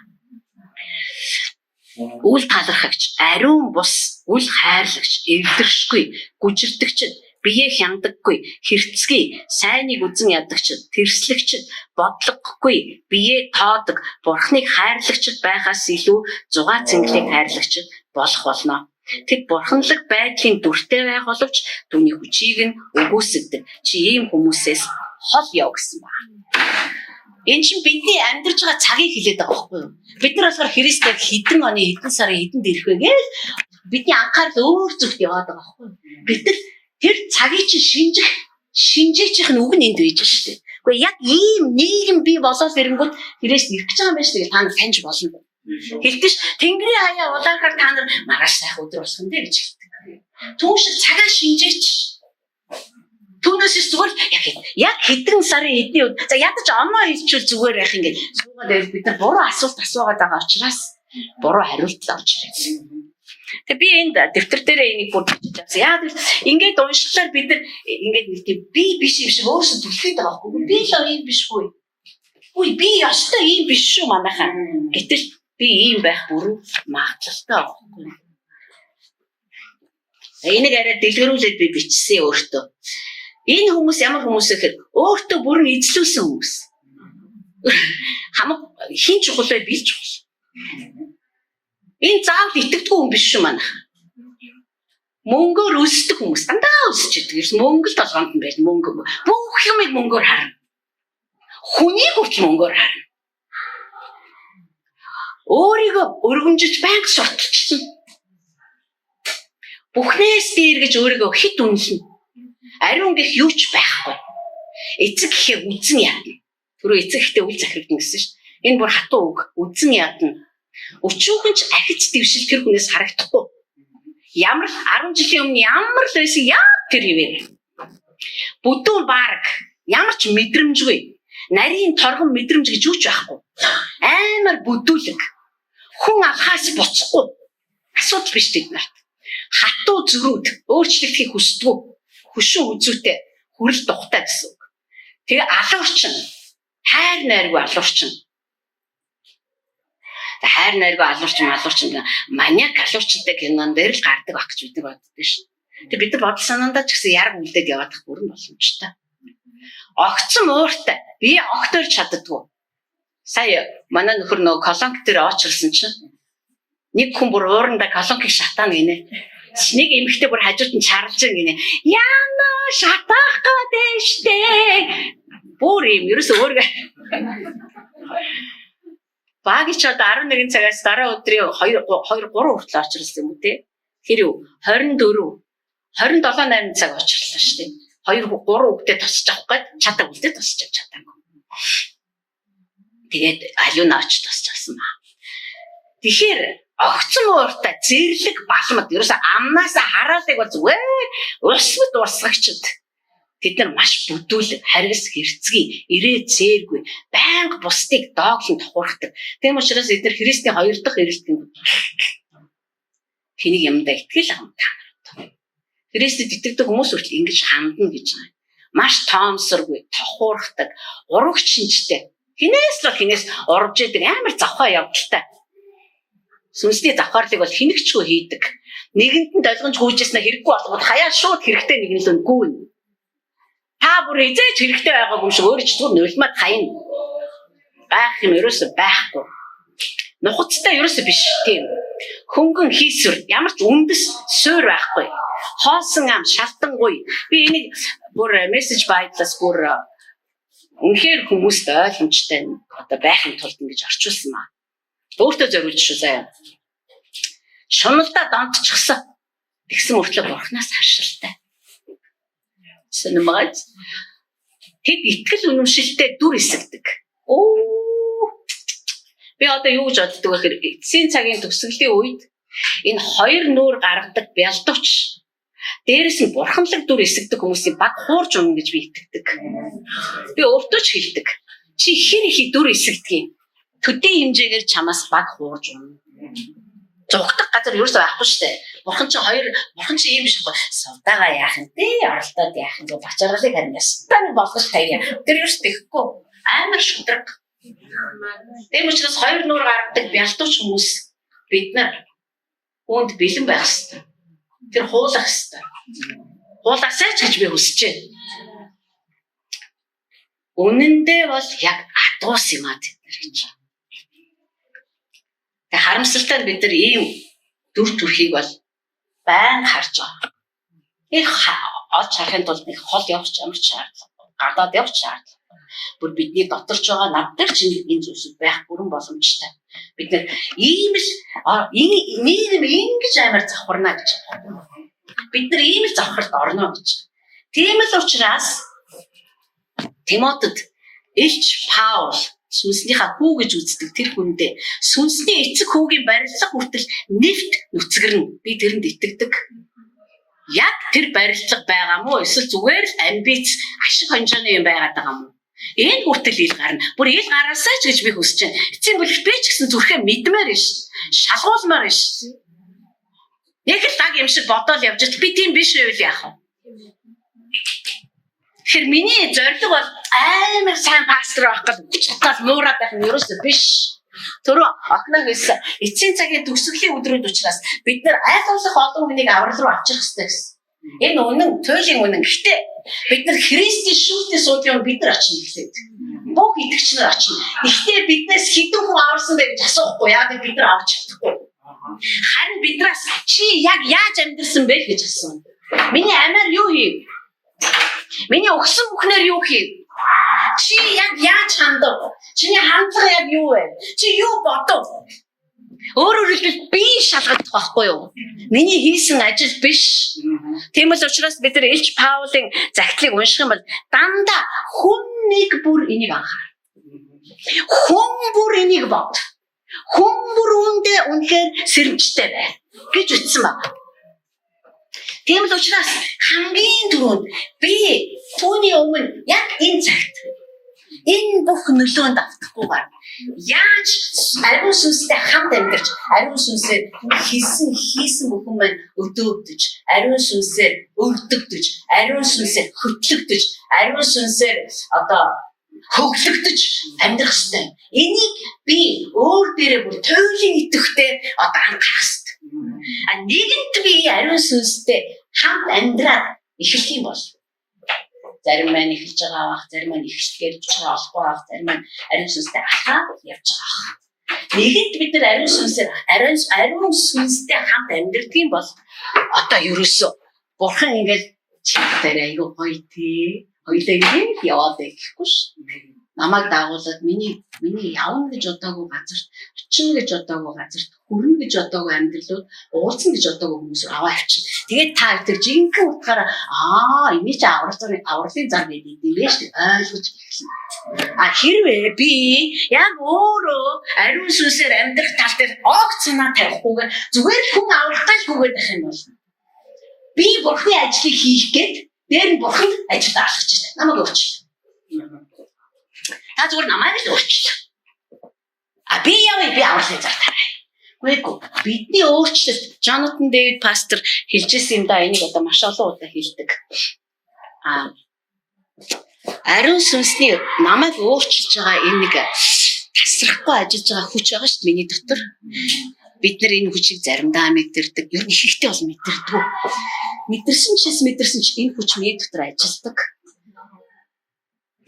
S2: Үл талархагч, ариун бус, үл хайрлагч, эвдэршгүй, гүжирдэгчд, бие хяндаггүй, хэрцгий, сайныг үзэн ядагчд, тэрслэгчд, бодлогогүй, бие тоодог, бурхныг хайрлагчд байхаас илүү зугаа цэнгэлийг хайрлагчд болох болно. Тэд бурханлаг байдлын дүртэй байх боловч түүний хүчийг нь өгөөсгдөг. Чи ийм хүмүүсээс хол яв гэсэн ба. Энэ чинь бидний амьдарч байгаа цагийг хэлээд байгаа байхгүй юу? Бид нар болохоор Христээр хэдэн оны хэдэн сарын хэдэнд ирэх вэ гэж бидний анхаарал өөр зүгт яваад байгаа байхгүй юу? Бид нар тэр цагийг чинь шинжээчих нь үг нь энд байж шүү дээ. Гэхдээ яг ийм нийгэм бий болоод ирэнгүүт Христ ирэх гэж байгаа юм байна шүү дээ. Та нар таньж болно. Хэлдэг ш Тэнгэрийн хаяа улаахаар та нар маргааш сайхан өдөр болох юм дээ гэж хэлдэг. Түүншиг цагаа шинжээч. Түүнээс зүгээр яг хэдэн сарын эдний үед за ядаж оноо хэлчихвэл зүгээр байх ингээд суугаад байвал бид нар буруу асуулт асуугаад байгаа учраас буруу хариулт авч ирээ. Тэгээ би энд дэвтэр дээрээ энийг бүр бичиж авсан. Яа гэвэл ингээд уншихлаар бид нар ингээд нэг тийм би биш юм шиг өөрсдөө түлхээд байгаа байхгүй. Би л ийм бишгүй. Үгүй би ястай ийм биш шүү манайхаа. Гэтэл би ийм байх бүрэн магадлалтай байхгүй. Энийг арай дэлгэрүүлээд би бичсэн өөртөө. Энэ хүмүүс ямар хүмүүс гэхээр өөртөө бүрэн эзлүүлсэн хүмүүс. Хамаг хин чухал бай бий чухал. Энэ заавал итгэдэггүй хүн биш шүү манайх. Мөнгөөр өсдөг хүмүүс дандаа өсч идэг. Ерөөс мөнгө л толгоонд нь байж мөнгө бүх юмыг мөнгөөр харна. Хүнийг хүртэл мөнгөөр харна. Өөрийгөө өргөмжиж банк шотлчихсон. Бүхнээс дээр гэж өөрийгөө хит үнэлнэ. Ариун гэх юу ч байхгүй. Эцэг гэхээ үзэн ядна. Түрүү эцэг гэхдээ үл захирагдана гэсэн шүү. Энэ бүр хатуу үг. Үзэн ядна. Өчүүхэн ч ахиц дэвшил тэр хүнээс харагдахгүй. Ямар 10 жилийн өмнө ямар л байсан яг тэр хэвээр. Бүдүүн баг ямар ч мэдрэмжгүй. Нарийн торгон мэдрэмж гэж юу ч байхгүй. Амар бүдүүлэг. Хүн алхаас буцахгүй. Асуудал биш тэд нарт. Хатуу зөрүүд өөрчлөгдөхийг хүсдэг. Хөшөө үзүүтэй хүрэл тухтай гэсэн үг. Тэгээ алуурчин хайр найргүй алуурчин. Хайр найргүй алуурчин маниак алуурчинтай кинон дээр л гардаг байх гэж бид нар боддог шин. Тэгээ бид нар бодол санаандаа ч гэсэн яраг үлдээд яваад их бүрэн боломжтой. Огцом ууртай. Би огтоор чаддгүй. Сая манай нөхөр нөгөө колонк дээр очирсан чинь нэг хүн бүр уурандаа колонкийг шатаана гинэ. Нэг эмэгтэй бүр хажууд нь чарлж гинэ. Яна шатаах гэдэг штэ. Бүр юм ерөөсөө өөргөө. Багч одоо 11 цагаас дараа өдрийн 2 3 хүртэл очирлсан юм үү те. Тэр юу 24 27 8 цаг очирлаа штэ. 2 3 үгтэй тосч авах гээд чадаг үлдээ тосч чадаагүй. Тэгээд алюуна очиж тосч авсан ба. Тэгэхээр огцом ууртай зэрлэг балмад ерөөсөө амнаасаа хараалдаг бол зүгээр усмд урсгагчд тэд нар маш бүдүүлэг харгас хэрцгий ирээ зээргүй байнга бусдыг дооглон тохуурхдаг. Тийм учраас эдгээр Христийн 2 дахь ирэлтийн хэнийг юмдаа итгэл авах. Христэд итгэдэг хүмүүс хүртэл ингэж хандна гэж байгаа. Маш тоомсоргүй тохуурхдаг урагч шинжтэй. Хинээс урж идэг амар завхаа явдалтай. Сүнсний завхаарлыг бол хинэгчгүй хийдэг. Нэгэнд нь долгонж гүйжсэнэ хэрэггүй болгоод хаяа шууд хэрэгтэй нэг нь л гүйн. Та бүр эзэж хэрэгтэй байгаагүй шиг өөрөө ч зүгээр нулимад хаяна. Байх юм ерөөсөө байхгүй. Нухацтай ерөөсөө биш тийм. Хөнгөн хийсвэр ямар ч үндэс суур байхгүй. Хоосон ам шалтангуй. Би энийг бүр мессеж байдлаас бүр үнэхээр хүмүүст ойлгомжтой одоо байхын тулд ингэж орчуулсан маа. Өөртөө зориулж шүү заяа. Шуналдаа донтчихсан. Тэгсэн мөртлөө бурхнаас харшилтай. Сэнэмгаж. Тэд итгэл үнэмшилтэй дүр эсэгдэг. Би одоо юу гэж боддог вэ гэхээр эцсийн цагийн төгсгөлийн үед энэ хоёр нүур гаргадаг бялдууч дээрэс нь бурханлаг дүр эсэгдэг хүмүүсийн баг хуурж унна гэж би итгэдэг. Би өөртөө ч хэлдэг. Чи хэр их дүр эсэгдэг юм. Төдий хэмжээгээр чамаас баг хуурж унна. Зугтах газар ерөөсөө байхгүй шүү дээ. Бурхан чи ийм биш байхгүй. Савдаага яах юм бэ? Оролдоод яах юм бэ? Бачаргалыг харин ястаа болгож таяа. Тэр юу ч тэхгүй. Амар шудраг. Тийм учраас хоёр нуур гаргадаг бялтууч хүмүүс бид нар үүнд бэлэн байх хэрэгтэй. Тэр хуулах хэрэгтэй. Хуулаасай ч гэж би хүсэж байна. Үнэндээ бол яг адуус юм аа тэд нар гэж. Тэг харамсалтай бид нар ийм дүр төрхийг бол байн харж байгаа. Их олж харахын тулд нэг хол явах ямар ч шаардлага, гадаад явах шаардлага. Бүр бидний доторч байгаа надад ч энэ зүйлс байх бүрэн боломжтой. Бид нар ийм л нийгэм ингэж амар завхарна гэж. Бид нар ийм л завхарт орно гэж. Тийм л учраас Тимотед Илч Паул сүнснийхаа хүү гэж үздэг тэр хүндээ сүнсний эцэг хүүгийн барилга хүртэл нэвт нүцгэрнэ. Би тэрэнд итгэдэг. Яг тэр барилга байгаа мó эсвэл зүгээр л амбиц ашиг хонжооны юм байгаад байгаа мó? Энэ хүртэл ил гарна. Бүр ил гараасай ч гэж би хүсэж байна. Эцсийн бүлэг би ч гэсэн зүрхээ мэдмээр ш. Шалгуулмаар ш. Яг л даг юм шиг бодоол явж байгаа. Би тийм биш байвал яах вэ? Тэр миний зорилго бол амар сайн пастор байх гэж чадвал муураад байх нь ерөөсөө биш. Түрүү окногээс эцсийн цагийн төгсгөлийн өдрүүд учраас бид нар аль болох олон хүнийг аврал руу авчрах хэрэгтэй гэсэн. Энэ үнэн туйлын үнэн. Гэхдээ бид нар Христийн шүүхтээ суудлын бид нар очно гэхлээд. Бүх итгэгч нар очно. Гэхдээ биднээс хэдэн хүн аварсан бэ гэж асуухгүй. Яг бид нар авч чадахгүй. Харин биднээс чи яг яаж амьдрсан бэ гэж асууна. Миний амиар юу хийв? Миний өгсөн бүхнээр юу хийв? Чи яг яаж хандав? Чиний хандлага яг юу вэ? Чи юу бодов? Өөрөөр хэлбэл би шалгагдах байхгүй юу? Миний хийсэн ажил биш. Тийм л учраас бид нар Илч Паулын загтлыг унших юм бол дандаа хүн нэг бүр энийг анхаар. Хүн бүр энийг бод. Хүн бүр үнэхээр сэрэмжтэй бай гэж ütсэн байна. Тийм л учраас хамгийн түрүүнд би түүний өмнө яг энэ цагт энэ бүх нөлөөнд автахгүйгээр яаж ариун сүнстэй хамт амьдарч ариун сүнсээр хийсэн бүхэн маань өдөөгдөж ариун сүнсээр өрдөгдөж ариун сүнсээр хөтлөгдөж ариун сүнсээр хөглөгдөж амьдрах ёстой. Энийг би өөр дээрээ бүр туйлын идэвхтэй анхаарах ёстой. Нэгэнт би ариун сүнстэй хамт амьдраад эхлэх юм бол зарим маань эхэлж байгаа бах, зарим маань эхлэхээр явж байгаа болохгүй бах, зарим маань ариун сүнстэй ахаад явж байгаа. Нэгэнт бид нар ариун сүнстэй хамт амьдрэх юм бол одоо ерөөсөө бурхан ингээд чигтэр айгүй гоё тий. Хоёлаа ингээд яваад гэхгүй ш. Намайг дагуулад миний явна гэж одоогүй газарт, очино гэж одоогүй газарт, хүрнэ гэж одоогүй амьдралууд, уулзна гэж одоогүй хүмүүс аваа авчин. Тэгээд та тэр жинхэнэ утгаараа энэ ч авралын зар гэдэг юм биш ойлгож эхэлнэ. Хэрвээ би яг өөрөө ариун сүнсээр амьдрах тал дээр огт санаа тавихгүйгээр зүгээр хүн аврах гэж хүгээд байх юм бол би бурхны ажлыг хийх гээд дээр нь бурхан ажил даалгаж байна. Намайг өөрчилсөн. Та зүгээр намайг л өөрчилсөн. Би авралын зар тарай. Үгүй бидний өөрчлөлт Джонатан Дэвид пастор хэлжсэн юм да, энийг одоо маш олон удаа хэлдэг. Ариун сүнсний намайг өөрчилж байгаа энэ нэг тасрахгүй ажиллаж байгаа хүч байгаа шүү дээ миний дотор. Бид нар энэ хүчийг заримдаа мэдэрдэг. Ер нь ихтэй бол мэдэрдэг. Мэдэрсэн ч энэ хүч миний дотор ажилладаг.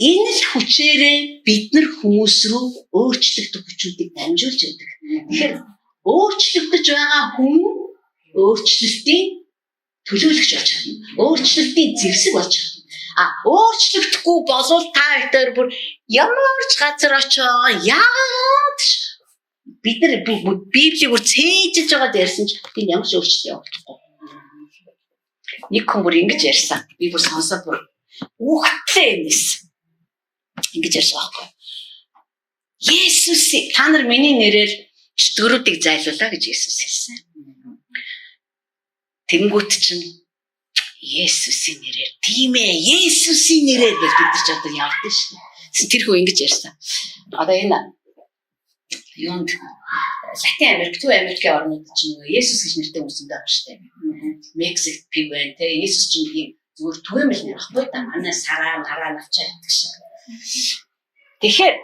S2: Энэ л хүчээрээ бид нар хүмүүс рүү өөрчлөгдөх хүчүүдийг дамжуулж байдаг. Тэгэхээр өөрчлөгдөж байгаа хүн өөрчлөлтийн төлөөлөгч болж чадна. Өөрчлөлтийн зэвсэг болж чадна. Өөрчлөгдөхгүй болвол та хоёр бүр ямар ч газар очоо яагаад бид нар Библийг бүр цээжж байгаад ярьсан ч би ямар ч өөрчлөлт явуулахгүй. Нэг хүн бүр ингэж ярьсан. Би бүр сонсоод бүр үхтлээ юмс. Ингэж ярьсан байхгүй. Есүс та нар миний нэрээр чөтгөрүүдийг зайлуулаа гэж Есүс хэлсэн. Тэнгүүт чинь Есүсийн нэрээр тийм ээ Есүсийн нэрээр гэж бид нар ч одоо явдаг шүү дээ. Тэр хүү ингэж ярьсан. Одоо энэ юунд Латин Америк, Төв Америкийн орнууд чинь нөгөө Есүс гэж нэртэй хүмүүс байгаа шүү дээ. Мексикт пив байна те. Есүс чинь ийм зүгээр түгээмэл нэр ахгүй да. Манай сараа нараа навчаа гэдэг шиг. Тэгэхээр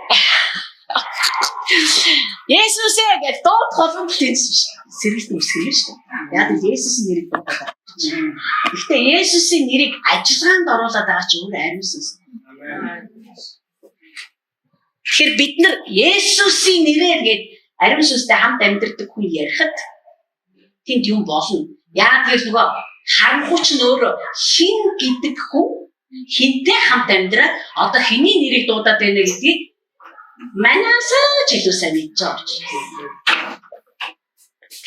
S2: Есүсээ гэж доод холбогд хэлсэн шүү. Сэргэлт үсгэрнэ шүү. Яг л Есүсийн нэрийг дуудаад. Гэхдээ Есүсийн нэрийг ажиллагаанд оруулаад байгаа чинь өөр ариун сүнс. Тэгэхээр бид нар Есүсийн нэрээр гээд ариун сүнстэй хамт амьдардаг хүн ярихад тэнд юм болно. Яг тэр нөгөө харанхуй чинь өөрөө хин гэдэг хүн хинтэй хамт амьдраад одоо хэний нэрийг дуудаад байна гэдгийг манасаа ч илүү сайн мэдж байгаа.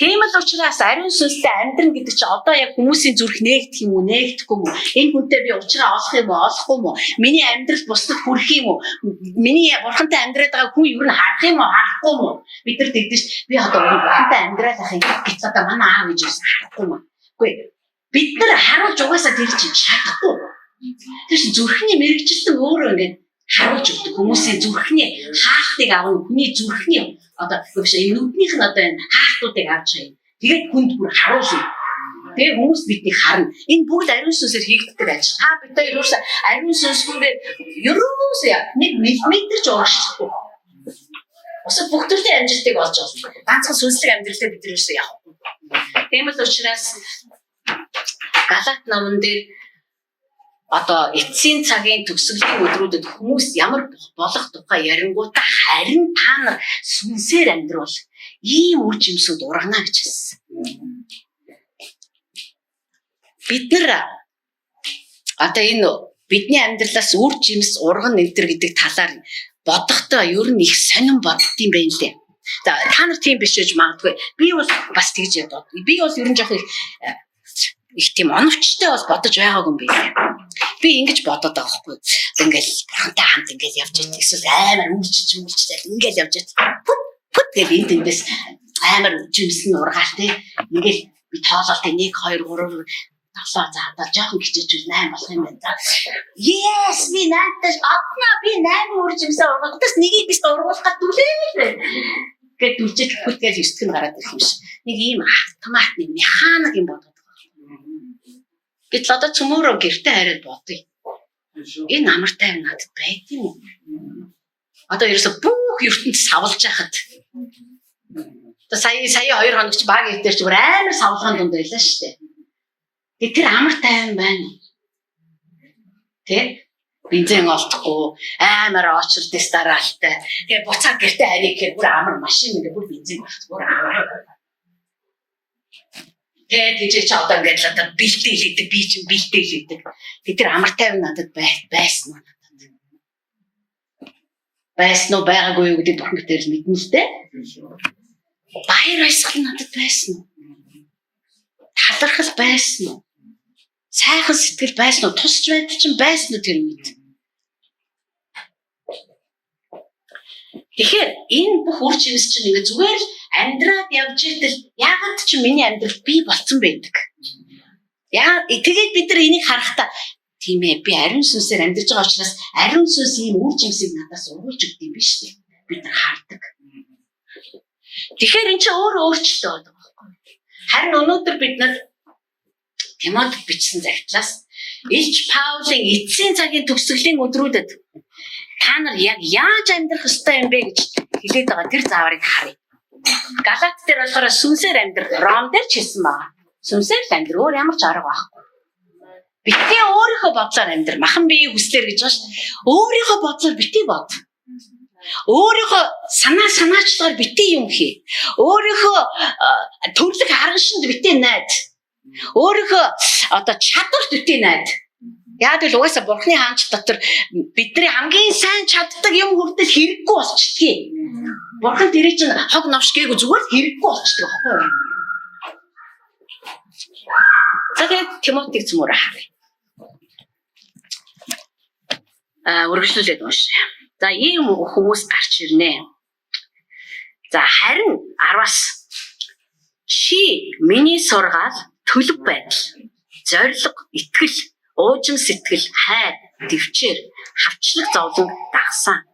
S2: Тийм л учраас ариун сүнстэй амьдран гэдэг чинь одоо яг хүмүүсийн зүрх нээгдэх юм уу, нээгдэхгүй юм уу? Энэ хүнтэй би уулзраа олох юм уу, олохгүй юм уу? Миний амьдрал бусдад хүрэх юм уу? Миний бурхантай амьдраад байгаа хүн юу н харах юм уу, харахгүй юм уу? Бид нар тэгдэж би одоо бурхантай амьдраад ах юм гэж одоо манай аав гэж юусэн харахгүй юм. Үгүй бид нар харуулж угаасаа тэр чинь чадахгүй. Тэр чинь зүрхний мэрэгчлэн өөрөө ингээд харуулж өгдөг хүмүүсийн зүрхний хаалтыг авна, хүний зүрхний одоо биш нүднийх нь одоо энэ хаалтуудыг авч хаяа. Тэгээд хүнд бүр харуулна. Тэгээ хүмүүс биднийг харна. Энэ бүгд ариун сүнсээр хийгддэг ажил. Та бид хоёр юусан ариун сүнсгүйгээр ерөөсөө нэг миллиметр ч урагшлахгүй. Усаа бүх төрлийн амжилтыг олж авсан. Ганцхан сүнслэг амьдралдаа бид юусан явахгүй. Тийм л учраас Галаат номон дээр одоо эцсийн цагийн төгсгөлийн өдрүүдэд хүмүүс ямар болох тухай ярингуудаа харин та нар сүнсээр амьдруул ийм үр жимсүүд ургана гэж хэлсэн. Бид нар одоо энэ бидний амьдралаас үр жимс ургана энэ төр гэдэг талаар бодохдоо ер нь их сонирн боддtiin байх лээ. За та нар тийм биш гэж магадгүй. Би бол бас тэгж боддог. Би бол ер нь жоох их тийм оновчтой бол бодож байгаагүй юм байна. Би ингэж бодоод байгаа байхгүй. Ингээл бурхантай хамт ингээл явж байт. Эсвэл амар үлчиж ингээл явж байт. Пүт гэл энд эндээс амар жимсэн ургаал те. Ингээл би тоололтой 1 2 3 7 за одоо жоохон хичээж 8 болох юм байна. Yes би наадтай одноо би 8 үр жимсээ ургахтаас нэгийг биш ургуулах гэдүүлээ. Гэт үлчиж пүт гэл 9 нь гараад ирэх юм шиг. Нэг ийм автомат нэг механик юм бодоод. Гэтэл одоо цөмөрөө гэртээ хараад бодъё. Энэ амар тайван надад байт юм уу? Одоо ерөөсө бүх ертөнд савлж яхад. Одоо сая 2 хоног ч баг итэр ч бүр амар савлгаан дунд байлаа шүү дээ. Тэгээ тэр амар тайван байна. Тэ? Бензин олдохгүй, амар очрдээс дараалтай. Тэгээ буцаад гэртээ харъя гэхээр бүр амар машин ингээ бүр бензин болчихсон. Бүр амар. Тэгээд чи одоо ингээд л одоо бэлтээ хийдэг, би чинь бэлтээ хийдэг. Тэр амар тайван надад байсан уу? Байсан уу байгаагүй юу гэдэг бурхан дээр мэднэ л дээ. Баяр баясгал надад байсан уу? Талархал байсан уу? Сайхан сэтгэл байсан уу? Тусч байдал чинь байсан уу тэр үед? Тэгэхээр энэ бүх үр жимс чинь ингээ зүгээр л амьдраад явж итэл яагаад ч миний амьдрал би болцсон байдаг. Яа тэгээд бид нар энийг харахтаа тийм ээ би ариун сүнсээр амьдарч байгаа учраас ариун сүнс ийм үр жимсийг надаас ургуулж өгд юм биш үү? Бид нар хардаг. Тэгэхээр эн чинь өөрчлөлтөө байдаг байхгүй. Харин өнөөдөр бид нар Тимот бичсэн загтлаас Илч Паулийн эцсийн цагийн төгсгөлийн өдрүүдэд та нар яг яаж амьдрах ёстой юм бэ гэж хэлээд байгаа тэр зааврыг харъя. Галаат дээр болохоор сүнсээр амьдрах, Ром дээр ч хэлсэн байна. Сүнсээр амьдрах өөр ямар ч арга байхгүй. Битээ өөрийнхөө бодлоор амьдрах, махан биеийг хүслээр гэж байна шүү дээ. Өөрийнхөө бодлоор битээ бод. Өөрийнхөө санаачлагаар битээ юм хий. Өөрийнхөө төрлөх аргашинд битээ найд. Өөрийнхөө одоо чадварт битээ найд. Яг л угаасаа бурхны хаанч дотор бидний хамгийн сайн чаддаг юм хүртэл хэрэггүй болчихдгийг. Бурхан тэрий чинь хог новш гээгүй зүгээр хэрэггүй болчихдог байхгүй юу? Тэгээд Тимотиг цөмөр харъя. Үргэлжлүүлээд уншъя. За ийм хүмүүс гарч ирнэ. За харин 10-аас чи миний сургаал төлөв байдал, зориг, итгэл, уужим сэтгэл, хайр, төвчээр, хавчлаг зовлон дагсан.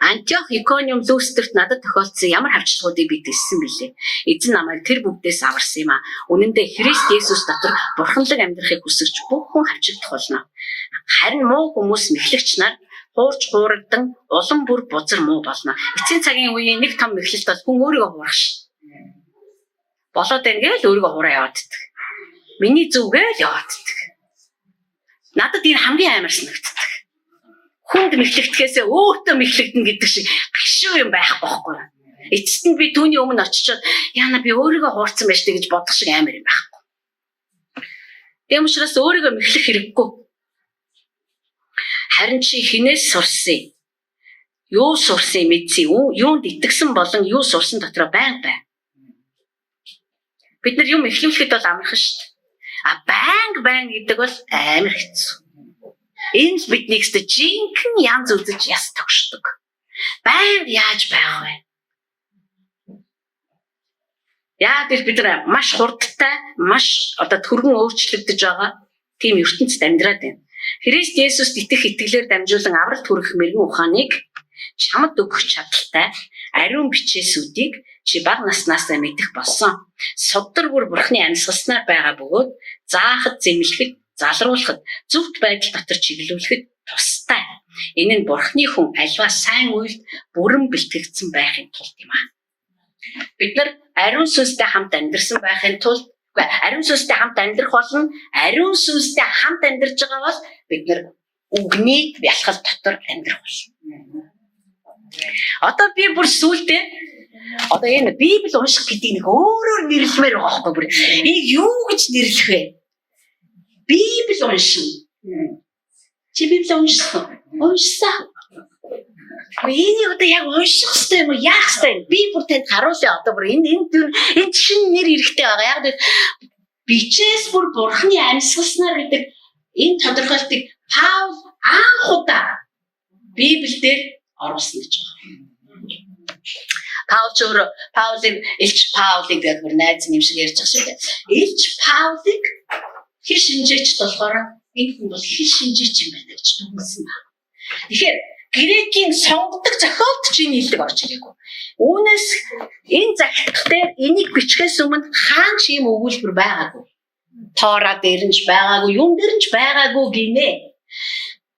S2: Антиох, Икониум, Люстрт надад тохиолдсон ямар хавчлагуудыг би дэлсэн билээ. Эзэн намайг тэр бүгдээс аварсан юм а. Үнэн дээр Христ Есүс дотор бурханлаг амьдрахыг хүсэж бүх хүн хавчигдах болно. Харин муу хүмүүс мэхлэгч нар хуурж хуурагдан улам бүр бузар муу болно. Эцсийн цагийн үеийн нэг том мэхлэлт бол хүн өөрийгөө хуурах ш. Болоод ингээд өөрийгөө хураа явааддаг. Миний зүгэл явааддаг. Надад энэ хамгийн амар санагддаг. Хүнд мэхлэгдэхээс өөртөө мэхлэгдэн гэдэг шиг гашуу юм байхгүй байхгүй. Эцэст нь би түүний өмнө очичоод яана би өөрийгөө хуурсан байж тээ гэж бодох шиг амар юм байхгүй. Тэм учраас өөрийгөө мэхлэх хэрэггүй. Харин чи хинээс сурсан? Юу сурсан мэдсий? Юунд итгэсэн болон юу сурсан дотроо байн бай. Бид нар юм эхлүүлэхэд бол амархан шүү дээ. Байн гэдэг бол амар хэцүү. Энэ биднийг ч жинхэнэ янз үзэж яс тогшдог. Байн яаж байх вэ? Яа тэр бид нар маш хурдтай, маш төргөн өөрчлөгдөж байгаа тийм ертөнцид амьдраад байна. Христ Есүст итгэх итгэлээр дамжуулан авралт хүрэх мэрэгэн ухааныг чамд өгөх чадaltaй ариун бичээсүүдийг чи бага наснаасаа мэдэх болсон. Содор бүр бурхны амьсгалснаар байгаа бөгөөд заахад, зэмлэхэд, залруулахад, зөвхт байдал дотор чиглүүлэхэд тустай. Энэ нь бурхны хүн альва сайн үйлд бүрэн бэлтгэгдсэн байхын тулд юм а. Бид нар ариун сүнстэй хамт амьдарсан байхын тулд ариун сүнстэй хамт амьдрах болно. Ариун сүнстэй хамт амьдарж байгаа бол бид нар үгний бялхал дотор амьдрах болно. Одоо би бүр сүултээ энэ Библи унших гэдэг нэг өөрөөр нэрлэмээр байгаа байхгүй бүр. Энийг юу гэж нэрлэх вэ? Библи уншина. Чи Библи уншсан? Уншсан. Энийг одоо яг унших хэрэгтэй юм уу? Яах хэрэгтэй юм? Би бүр танд харуулъя одоо бүр энэ чинь нэр хэрэгтэй байгаа. Яг бичээс бүр бурхны амьсгалснаар гэдэг энэ тодорхойлтыг Паул анх удаа Библиэлд оруулсан гэж байна. Паулын элч Паулыг яг бүр найз юм шиг ярьж байгаа шүү дээ. Элч Паулыг хин шинжээч болохоор энэ хүн бол хин шинжээч юм байна гэж дүгнсэн байна. Тэгэхээр грекийн сонгодог зохиолч энэ хэллэг орж ирээгүй. Үүнээс энэ захидал дээр энийг бичгээс өмнө хаан ч юм өгүүлбэр байгаагүй. Тора дээр нь ч байгаагүй, юм дээр нь ч байгаагүй гинэ.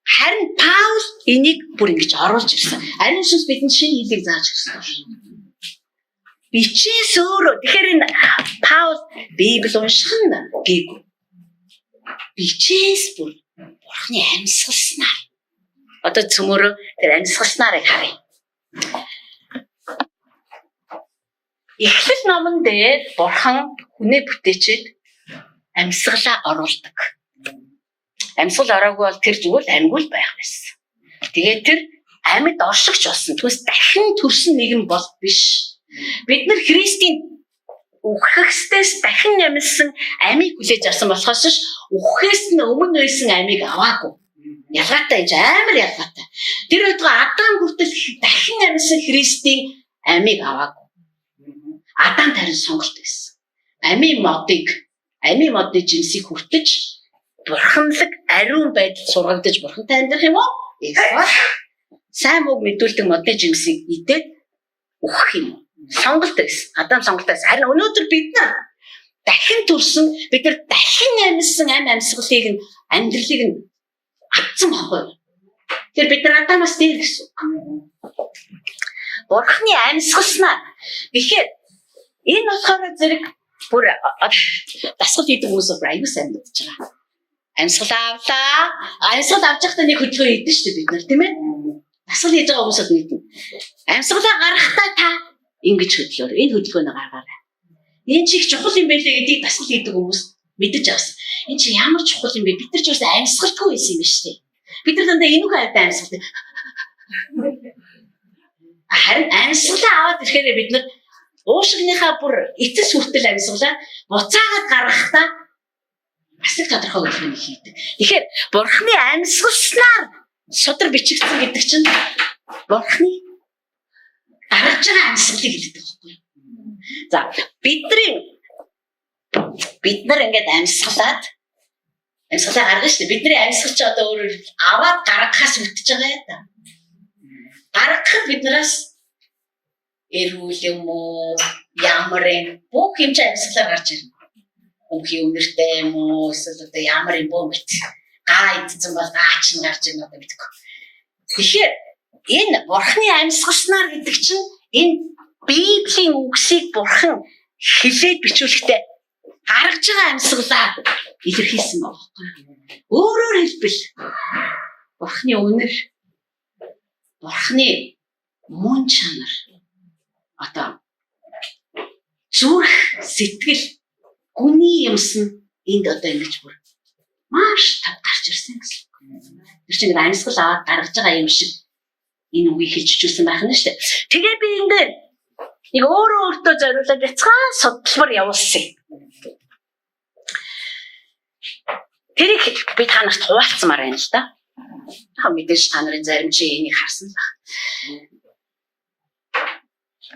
S2: Харин Паул энийг бүр ингэж оруулж ирсэн. Ариун сүнс бидэнд шинэ хэлийг зааж өгсөн шүү. Бичээс өөрөө тэгэхээр энэ Паул Библи унших нь гээгүй. Бичээс бүр бурхны амьсгалснаар одоо цөмөрөө тэр амьсгалснарыг харъя. Эхлэл номон дээр бурхан хүнээ бүтээчээд амьсгалаа оруулдаг. Амьсгал ороогүй бол тэр зүгээр л амьгүй байх байсан. Тэгээд тэр амьд оршигч болсон. Түүнээс дахин төрсөн нэгэн бол биш. Бид нар Христийн үхэхстээс дахин амьсан амийг хүлээж авсан болохоос ш үхэхээс нь өмнө байсан амийг аваагүй. Ялгаатай энэ амар ялгаатай. Тэр өдгөө Адам хүртэл дахин амьсан Христийн амийг аваагүй. Адам тарин сонголт байсан. Амийн модны жинсийг хүртэж бурханлаг ариун байдал сургагдаж бурхантай амьдрах юм уу? Эсвэл сайн мөг мэдүүлдэг модны жимсийг идээд өгөх юм уу? Сонголт байсан. Адам сонголт байсан. Харин өнөөдөр бид нар дахин төрсөн, бид нар дахин амьсан амьсгалыг нь амьдралыг нь авсан байхгүй. Тэр бид нар Адамаас дээр гэсэн. Бурхны амьсгалснаа. Тэгэхээр энэ болохоор зэрэг бүр дасгал хийдэг хүмүүс аюу сайн мэдж байгаа. Амьсгал авлаа. Амьсгал авч байхдаа нэг хөдөлгөөн хийдэж шүү дээ бид нар тийм ээ. Дасгал хийж байгаа хүмүүсд мэднэ. Амьсгалаа гаргахтаа та ингэж хөдлөөр. Энэ хөдөлгөөнийг гаргаарай. Энэ чих чухал юм байлээ гэдгийг дасгал хийдэг хүмүүс мэдэж авсан. Энэ чи ямар чухал юм бэ? Бид нар ч бас амьсгалгүй байсан юм шүү дээ. Бид нар дандаа энүүх хайртай амьсгалтай. Харин амьсгалаа аваад ирэхээр бид нар уушгийнхаа бүр эцэс хүртэл амьсгалаа буцаагаад гаргахтаа бас их тодорхой хөдөлгөөнийг хийдэг. Тэгэхээр бурхны амьсгалснаар содөр бичигдсэн гэдэг чинь бурхны гаргаж байгаа амьсгалыг хэлдэг байхгүй юу? За бид нар ингээд амьсгалаа гаргана шүү дээ. Бидний амьсгал чи одоо өөрөөр аваад гаргахаас үлдчихэж байгаа юм да. Гаргах бодоход биднээс эрүүл юм уу ямар юм бүх юм чи амьсгалаар гарч ирнэ. Өнхий үнэртэй юм уу эсвэл одоо ямар юм бөө мэт гаа идсэн бол гаач нь гарч ирнэ одоо мэдгүй. Тэгэхээр энэ бурхны амьсгалснаар гэдэг чинь энэ Библийн үгсийг бурхан хэлээд бичүүлэхдээ гаргаж байгаа амьсгалаа илэрхийлсэн байна. Өөрөөр хэлбэл бурхны үнэр, бурхны мөн чанар одоо зүрх сэтгэл гүний юмсан энд одоо ингэж бүр маш тав гарч ирсэн гэсэн. Тэр чинь амьсгал аваад гаргаж байгаа юм шиг энэ үгийг хэлж чүүлсэн байх нь шүү дээ. Тэгээ би энэ дээр нэг өөртөө зориулаад яцгаан судалмар явуулсан. Тэрийг би та нарт хуваалцмаар байна л да. Мэдээж та нарын зарим чи энийг харсан байх.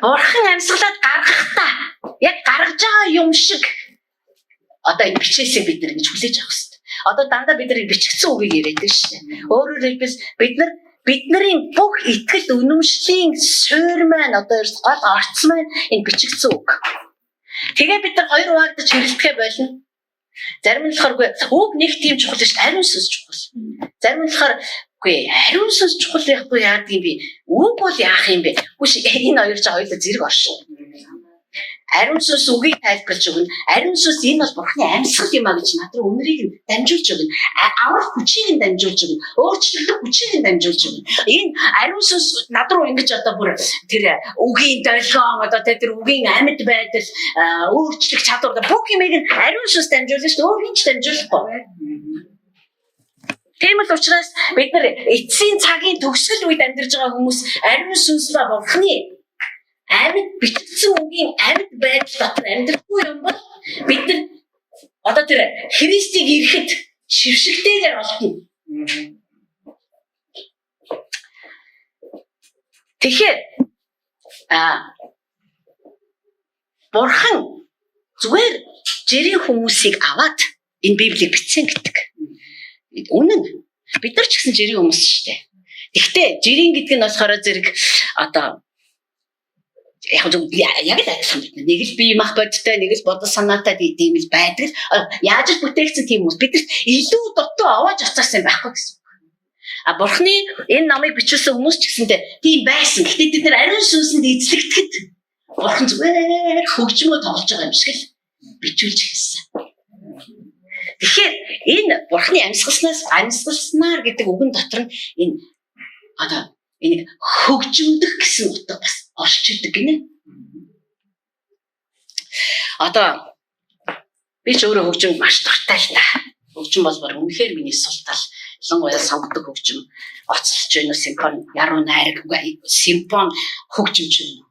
S2: Бурхан амьсгалаад гаргахдаа яг гаргаж байгаа юм шиг одоо энэ бичээсээ бид нар ингэж хүлээж авах хэрэгтэй. Одоо дандаа бид нар бичигдсэн үгийг яриад шүү дээ. Өөрөөр хэлбэл бидний бүх итгэл үнэмшлийн суурь маань одоо гол орц маань энэ бичигдсэн үг. Тэгээ бид нар хоёр хуваагдаж хэрэглэхэ болно. Зарим нь болохоор үг нэг тийм чухал шүү дээ. Ариун сүнс чухал. Зарим нь болохоор ариун сүнс чухал яахгүй яадаг юм би. Үг бол яах юм бэ? Үгүй энэ хоёр ч хоёулаа зэрэг оршин. Ариун сүнс үгийг тайлбарлаж өгнө. Ариун сүнс энэ бол бурхны амьсгал юм а гэж над руу үнэрийг нь дамжуулж өгнө. Аврах хүчийг нь дамжуулж өгнө. Өөрчлөлт хүчийг нь дамжуулж өгнө. Энэ ариун сүнс над руу ингэж одоо бүр тэр үгийн долгион одоо тэр үгийн амьд байдал өөрчлөх чадвар бүх юмыг нь ариун сүнс дамжуулна шүү дээ. Өөр хинч дамжуулахгүй. Тийм л учраас бид нар эцсийн цагийн төгсгөл үед амьдарч байгаа хүмүүс ариун сүнс ба бурхны амьд бичсэн үгийн амьд байдал дотор амьдрахгүй юм бол бид нар одоо тэр Христийг ирэхэд шившигтэйгээр олдно. Тэгэхээр бурхан зүгээр жирийн хүмүүсийг аваад энэ Библийг бичсэн гэдэг. Үнэн бид нар ч гэсэн жирийн хүмүүс шүү дээ. Гэхдээ жирийн гэдэг нь болохоор зэрэг одоо яг л адилхан бид нэг л бие мах бодтой нэг л бодол санаатай тийм л байдаг. Яаж л бүтээгдсэн тийм хүмүүс бидэрт илүү дутуу аваад оцсон байхгүй гэсэн. Бурхны энэ намыг бичүүлсэн хүмүүс ч гэсэндээ тийм байсан. Гэхдээ бид нар ариун сүнсэнд эзлэгдэхэд бурхан зүгээр хөгжмөө тоглож байгаа юм шиг л бичүүлж хэлсэн. Тэгэхээр энэ бурхны амьсгалснаар гэдэг үгэн дотор нь энэ одоо энийг хөгжимдөх гэсэн утга бас орж идэг гинэ. Одоо би ч өөрөө хөгжимд маш дуртай л та. Хөгжим бол баг үнэхээр миний султал. Ялангуяа сонгодог хөгжим оцолж байна уу симфон, яруу найраг, симфон хөгжимч байна.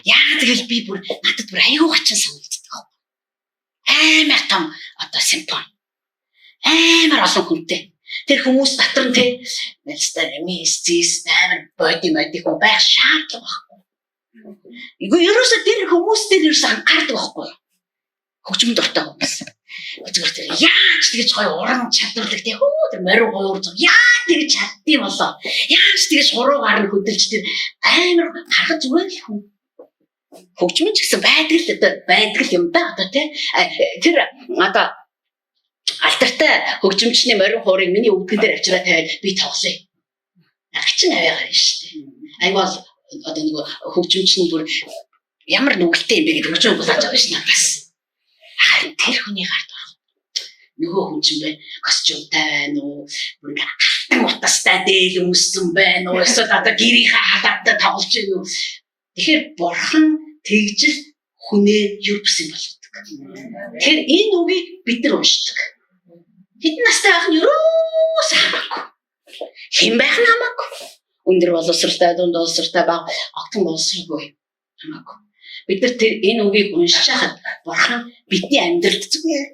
S2: Яагаад гэвэл би бүр надад бүр аюу хачин санагддаг. Амар том одоо симфон. Амар олон хүнтэй. Тэр хүмүүс дотор нь те мистис амар боди хүн байх шаардлага байхгүй. Ерөөсөө тэр хүмүүс дээр ерөөсөө анхаардаг байхгүй. Хөгжим дуртай хүмүүс. Зүгээр тэр яаж тэгэж гоё уран чадварлаг те тэр морин гуур зүг яаж тэгэж чаддсан болоо. Яаж тэгэж хуруу гарна хөдөлж тэр амар харах зүгээр л хүн. Хөгжим ч гэсэн байдаг юм да одоо те тэр одоо алтартай хөгжимчний морин хуурыг миний өвдгөн дээр авчираа тавиад би тоглоё. Агачин аваагаар шүү дээ. Айгуул одоо нэг хөгжимч нь бүр ямар нүгэлтэй юм бэ гэдэг хөгжим болоод байгаа шүү надаас. Харин тэр хүний гарт орох. Нөгөө хүн чинь бэ костюмтай байна уу? Бүр ингээ утастай дээл өмссөн байна уу? Эсвэл одоо гэрийнхээ хадаатай тоглож байна уу? Тэгэхээр бурхан тэгжил хүнээ юу гэсэн болгодог. Тэгэхээр энэ үгийг бид нар уншдаг. Хэдэн настай байх нь юус хамаагүй. Хэн байх нь хамаагүй. Өндөр боловсралтай, дунд боловсралтай, бага огтхон боловсралгүй хамаагүй. Бид нар энэ үгийг уншиж хахад бурхан бидний амьдралд зүгээр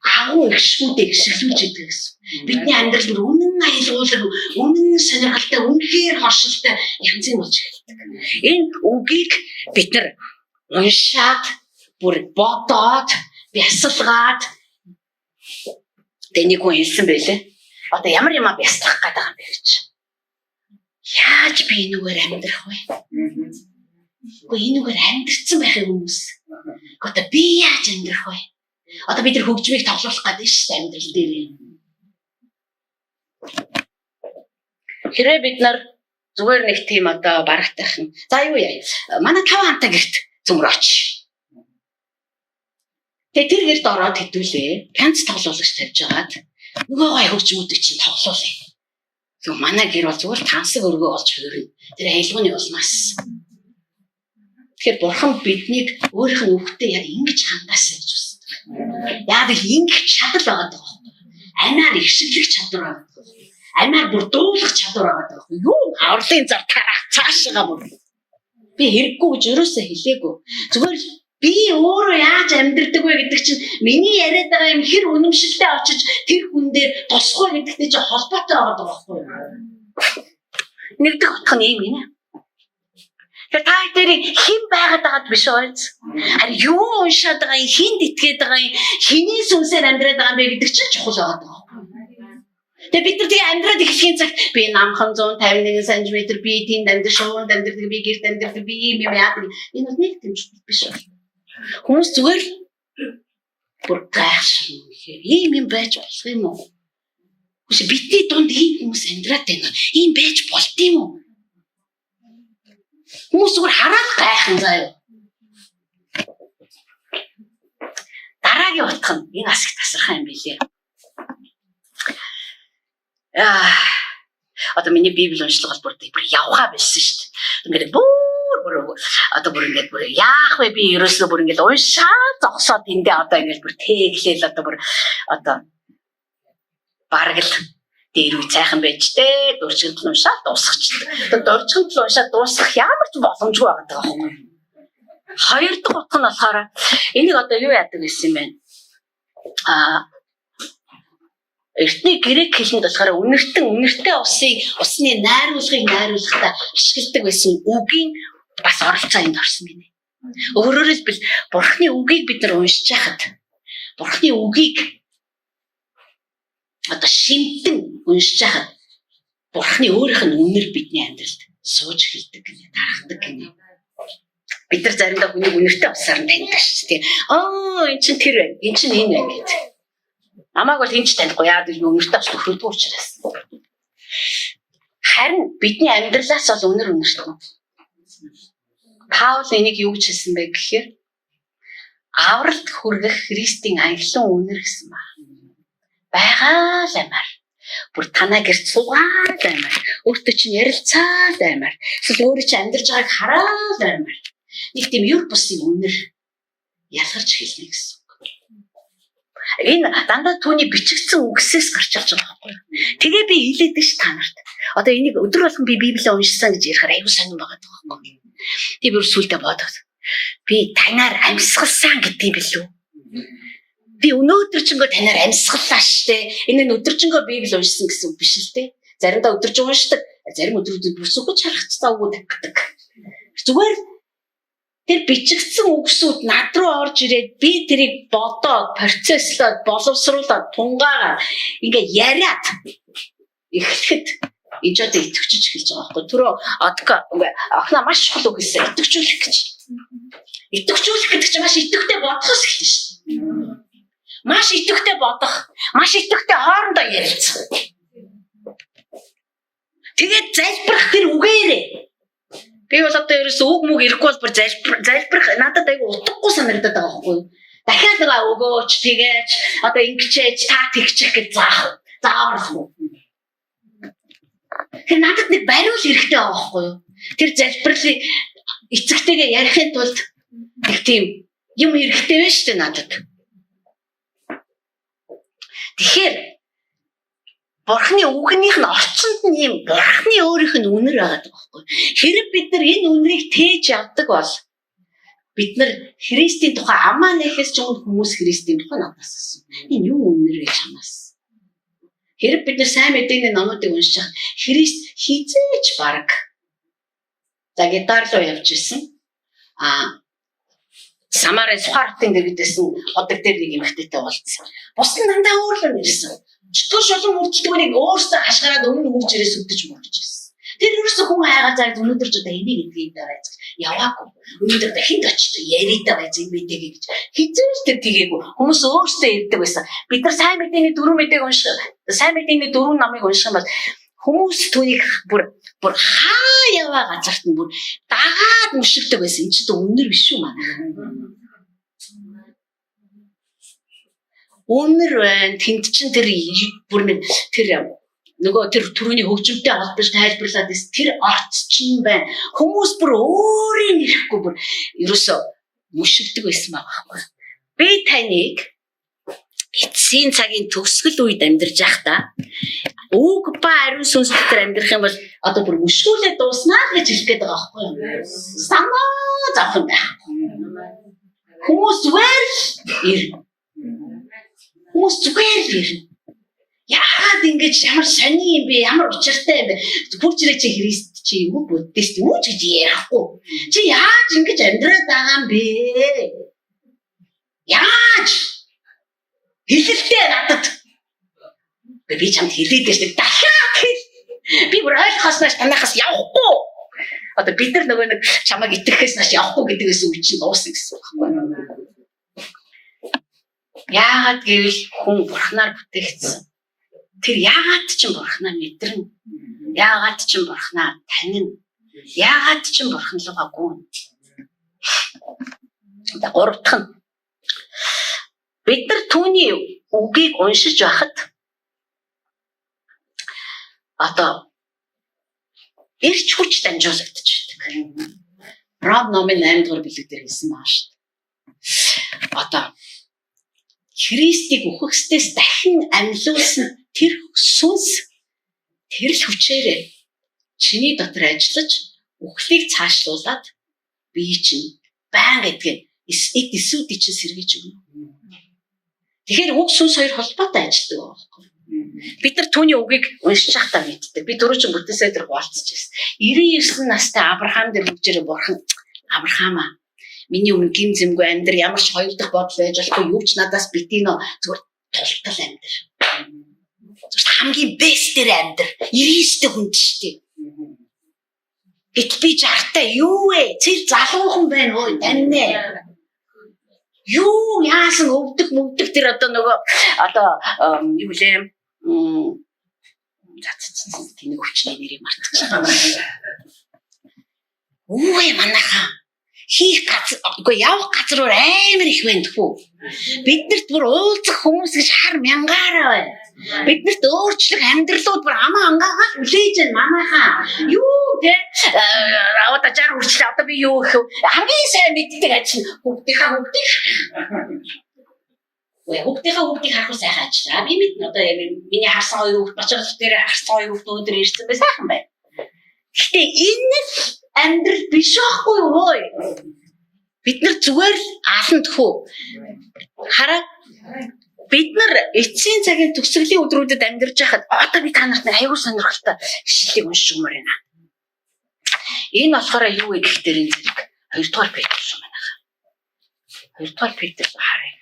S2: агуу ихшгүүдийг шиглүүлж идэг гэсэн. Бидний амьдрал үнэн аялуулаг, үнэн сонирхолтой, үнэхээр хоршилтой янзын болж эхэлдэг. Энэ үгийг бид нар уншаад бүр бодоод бясалгаад тэнийг хүн хэлсэн байлээ. Одоо ямар юмаа бясалгах гэдэг юм бэ гэж. Яаж би энүүгээр амьдрах вэ? Гэхдээ энүүгээр амьдрсан байхын хүмүүс. Одоо би яаж амьдрах вэ? Одоо бид нар хөгжмийг тоглох гэдэг шүү дээ амьдрал дээр. Хэрвээ бид нар зүгээр нэг тийм одоо барагтайхан. За юу яа. Манай 5 хамтаа гэрт зөмрөөч. Тэгээ тэр гэрт ороод хэдүүлээ. Пянц тоглуулагч тавьж агаад нөгөө гой хөгжмүүдийг чинь тоглоулъя. Зөв манай гэр бол зүгээр тансаг өргөө олж хөрнө. Тэр айлгууны улмаас. Тэгэхээр бурхан биднийг өөрийнх нь үгтэй яг ингэж хандаасаа гэж үздэг. Яг л ингэж чадал байгаа даа. Амиар ихшиглэх чадвар байгаа. Амиар бүр дуулах чадвар байгаа даа. Юу авралын зар тарах цаашаа бүр. Би хэрэггүй гэж өрөөсөө хэлээгүй. Зүгээр би өөрөө яаж амьдрдаг вэ гэдэг чинь миний яриад байгаа юм хэр үнэмшилтэй очиж тэр хүн дээр тусахгүй гэдэгтэй чинь холбоотой байгаа байхгүй юу? Нэгдэг утга нь юм ээ. Тэр та тэрийг хэн байгаад байгаад биш ойц. Харин юу уншаад байгаа юм, хинд итгээд байгаа юм, хэний сүнсээр амьдраад байгаа юм бэ гэдэг чинь чухал байгаа даа. Тэгээ бид нар тэгээ амьдраад ихэхийн цагт би намхан 151 см би тэнд амьдрал шуурд амьдрал би гэрт амьдрал би юм яадаг. Энэ бол нэг тийм чухал биш. Хүмүүс зүгээр бүр гайхшгүй юм байж болох юм уу? Үгүй бидний дунд ийм хүмүүс амьдраад байна. Ийм байж болт юм уу? Хүмүүс зүгээр хараад гайхан заяа. Дараагийн утга нь энэ асыг тасархаа юм билээ. Одоо миний библи уншлага бол бүр явхаа байсан шүү дээ. Ингээд бүр ингээд яах вэ би ерөөсөө бүр ингээд уншаад зогсоод эндээ одоо ингээд бүр тэглээл одоо бүр одоо бараг л дээр үе цайхан байж тээ дурчигд нь уншаад дуусгачихдаг. Одоо дурчигд нь уншаад дуусгах ямар ч боломжгүй байгаа даа байхгүй. Хоёр дахь утга нь болохоор энийг одоо юу яадаг гэсэн юм бэ? Эртний грек хэлэнд болохоор үнэртэй усны найруулгыг ашигладаг байсан үгийн бас оролцоо энд орсон гинэ. Өөрөөр хэлбэл бурхны үгийг бид нар уншиж байхад бурхны үгийг одоо шимтэн уншиж байхад бурхны өөрийнх нь үнэр бидний амьдралд сууж эхэлдэг гинэ, тарахдаг гинэ. Бид нар заримдаа хүнийг үнэртэй усаар таньдаг шүү дээ. Эн чинь тэр байна, эн чинь энэ байна гэдэг. Намайг бол хинч танихгүй яа гэж үнэртэй ус төхөрдөө учраас. Харин бидний амьдралаас бол үнэр үнэртэй. Паул энийг юу гэж хэлсэн бэ гэхээр авралт хүргэх Христийн аялан үнэр гэсэн ба. Байгаа л амар. Бүр танаа гэрт суугаад амар. Өөртөө чинь ярилцаад амар. Эсвэл өөрөө чинь амьдарч байгааг хараад амар. Нэг тийм юр бусын үнэр ялгарч хэлнэ гэсэн. Энэ дандаа түүний бичигдсэн үгсээс гарч ирж байгаа байхгүй юу? Тэгээ би хэлээдэж ш та нарт. Одоо энийг өдөр болгон би Библийг уншсан гэж ярихаар аюу сонирн байгаа байхгүй юу? Би бүр сүлдээ бодоод би танаар амьсгалсан гэдгийг билүү? Би өнөөдрчөнгөө танаар амьсгаллаа штэ. Энэ нь өдөржингөө Библи уншсан гэсэн үг биш л те. Заримдаа өдөржин уншдаг, зарим өдрүүдэд бүр сүгэж харахцаа үг тавьдаг. Зүгээр тэр бичигдсэн үгсүүд над руу орж ирээд би тэрийг бодоод, процесслоод, боловсруулаад, тунгаагаад ингээ яриад эхлэхэд энэ ч одоо итгэвчж эхэлж байгаа байхгүй. Түрүү охноо маш чухал үг хэлсэн. Итгэвчүүлэх гэж. Итгэвчүүлэх гэдэг чинь маш итгэвтэй бодохоос эхэлнэ шүү дээ. Маш итгэвтэй бодох, маш итгэвтэй хоорондоо ярилцах. Тэгээд залбирах тэр үгээрээ. Би бол одоо ерөөсөө үг мүг ирэхгүй бол бүр залбирах надад айгу утгагүй санагдаад байгаа байхгүй юу? Дахиад нэг өгөөч тэгээч одоо ингэчээч та тэгчих гэж заавар уу? Тэр надад нэг бариул хэрэгтэй байгаа байхгүй юу? Тэр залбирлыг эцэгтэйгээ ярихын тулд нэг тийм юм хэрэгтэй байна шүү дээ надад. Тэгэхээр Бурхны үгнийх нь орчинд нь юм Бурхны өөрийнх нь үнэр байгаа байхгүй. Хэрэг бид нар энэ үнэрийг тээж явдаг бол бид нар Христийн тухай амаа нэхээс ч хүмүүс Христийн тухай надаас асуусан. Энэ юу үнэр гэж хамаас. Хэрэг бид нар сайн мэдээний номуудыг уншиж хахад Христ хизээч баг за гитар руу явж исэн. Самарын Сухар хотын дээр бидсэн ходог дээр нэг эмэгтэйтэй уулзсан. Бус нь дандаа өөрлөөр нэрсэн. Чөтгөр шулуун үрддэг нэг өөрсдөө хашгираад өмнө үрж ирээс үдэж мөрч ирсэн. Тэр ерөөсөө хүн хайгаа заа өнөөдөр ч одоо энийг гэдгийг даа яваагүй. Өнөөдөр дахин очиж яриадаа байж юм мэдээ гэж. Хизээч тэр тгээгүй. Хүмүүс өөрсдөө ярьдаг байсан. Бид нар сайн мэдээний 4 мэдээг унших. Сайн мэдээний 4 номыг унших юм бол хүмүүс түүнийг бүр хаа яваа газарт нь бүр дагаад мөшгдөг байсан. Энд ч одоо үнэр биш үү манай. Үнэр байна. Тэнд чин тэр бүр нэг тэр нөгөө тэр түрүүний хөгжимтэй холбож тайлбарлаад байсан тэр орц чинь байна. Хүмүүс бүр өөрийн ирэхгүй бүр ерөөсөө мөшгдөг байсан байгаа байхгүй. Би таныг эцсийн цагийн төгсгөл үед амьдарч байхдаа үг ба ариун сүнс дотор амьдрах юм бол одоо бүр мөшгүүлээ дууснаа гэж хэлэх гээд байгаа байхгүй. Санаа зовхон байх. Хүмүүс зүгээр ир. Хүмүүс зүгээр ир. Яагаад ингэж ямар сони юм бэ? Ямар учиртай юм бэ? Бүгдээрээ чи Христ чи юм уу? Буддист юм уу гэж ярихгүй. Чи яаж ингэж амьдраад байгаа юм бэ? Яаж? Хэлэлтэй надад. Би чамд хэлээд байсан. Дахиад хэл. Би бүр ойлгохоосноос танахаас явахгүй. Одоо бид нар нөгөө нэг чамайг итгэхээс нааш явахгүй гэдгээс үл чинь дуусна гэсэн үг байхгүй. Яагаад гэвэл хүн бурхнаар бүтээгдсэн. Тэр яагаад ч юм бурхнаа мэдэрнэ. Яагаад ч юм бурхнаа танина. Яагаад ч юм бурхан руугаа гүн. Гуравдах нь бид нар түүний үгийг уншиж байхад одоо эрч хүч дамжуулагдаж байдаг. Ром номын 8 дугаар бүлэг дээр хэлсэн баа шүү дээ. Одоо Христийг үхэхстээс дахин амьлуулсан тэр сүнс тэр л хүчээрээ чиний дотор ажиллаж үхлийг цаашлуулад бие чинь байн гэдгийг эсүүдий чинь сэргийж өгнө. Тэгэхээр үг сүнс хоёр холбоотой ажилладаг байхгүй. Бид нар түүний үгийг уншиж байхдаа мэддэг. Би дөрөв чинь бүтээсээ тэр хуваалцаж байсан. 99 настай Авраам дээр бүгжээрээ бурхан Авраамаа миний өмнө гин зэмгүй амьдр ямар ч хоёр дахь бодол байж болохгүй юу ч надаас битийнө зүгээр тултал амьдр. Зүгээр хамгийн бестээр амьдр. 99-тэй хүнд штий. Гэтэл би 60-тай юу вэ? Цэл залуухан байна өө таньнэ. Юу яасан өвдөг тэр одоо нөгөө одоо юу лээ тэнийг хүчний нэрийг мартчихсан. Үгүй манайхаа хийх газар үгүй явах газар амар их байна гэхүү. Биднэрт бүр уулзах хүмүүс гэж хар мянгаараа байна. Биднэрт өөрчлөх амьдралууд бүр амаа ангаагаа хүлээж байна манайхаа. Юу те одоо жар үрчлээ одоо би юу гэх хамгийн сайн мэддэг ажил хүүхдийнхээ хүүхдийг харах сайхан ажиллаа. Би мэднэ одоо миний харсан хоёр хүүхд бачаал дээр харсан хоёр хүүхд өнөдөр ирсэн бай сайхан байна. Гэтэ энэ амьдрал биш байхгүй юу? Бид нар зүгээр л алан тхүү. Хараа бид нар эцсийн цагийн төгсгөлийн өдрүүдэд амьдарч байхад одоо би та нарт аягүй сонирхолтой ишлэлийг уншиж өгмөр байна. Энэ болохоор юу вэ гэхээр энэ зэрэг 2 дугаар Петр юм байна. 2 дугаар Петр харъя.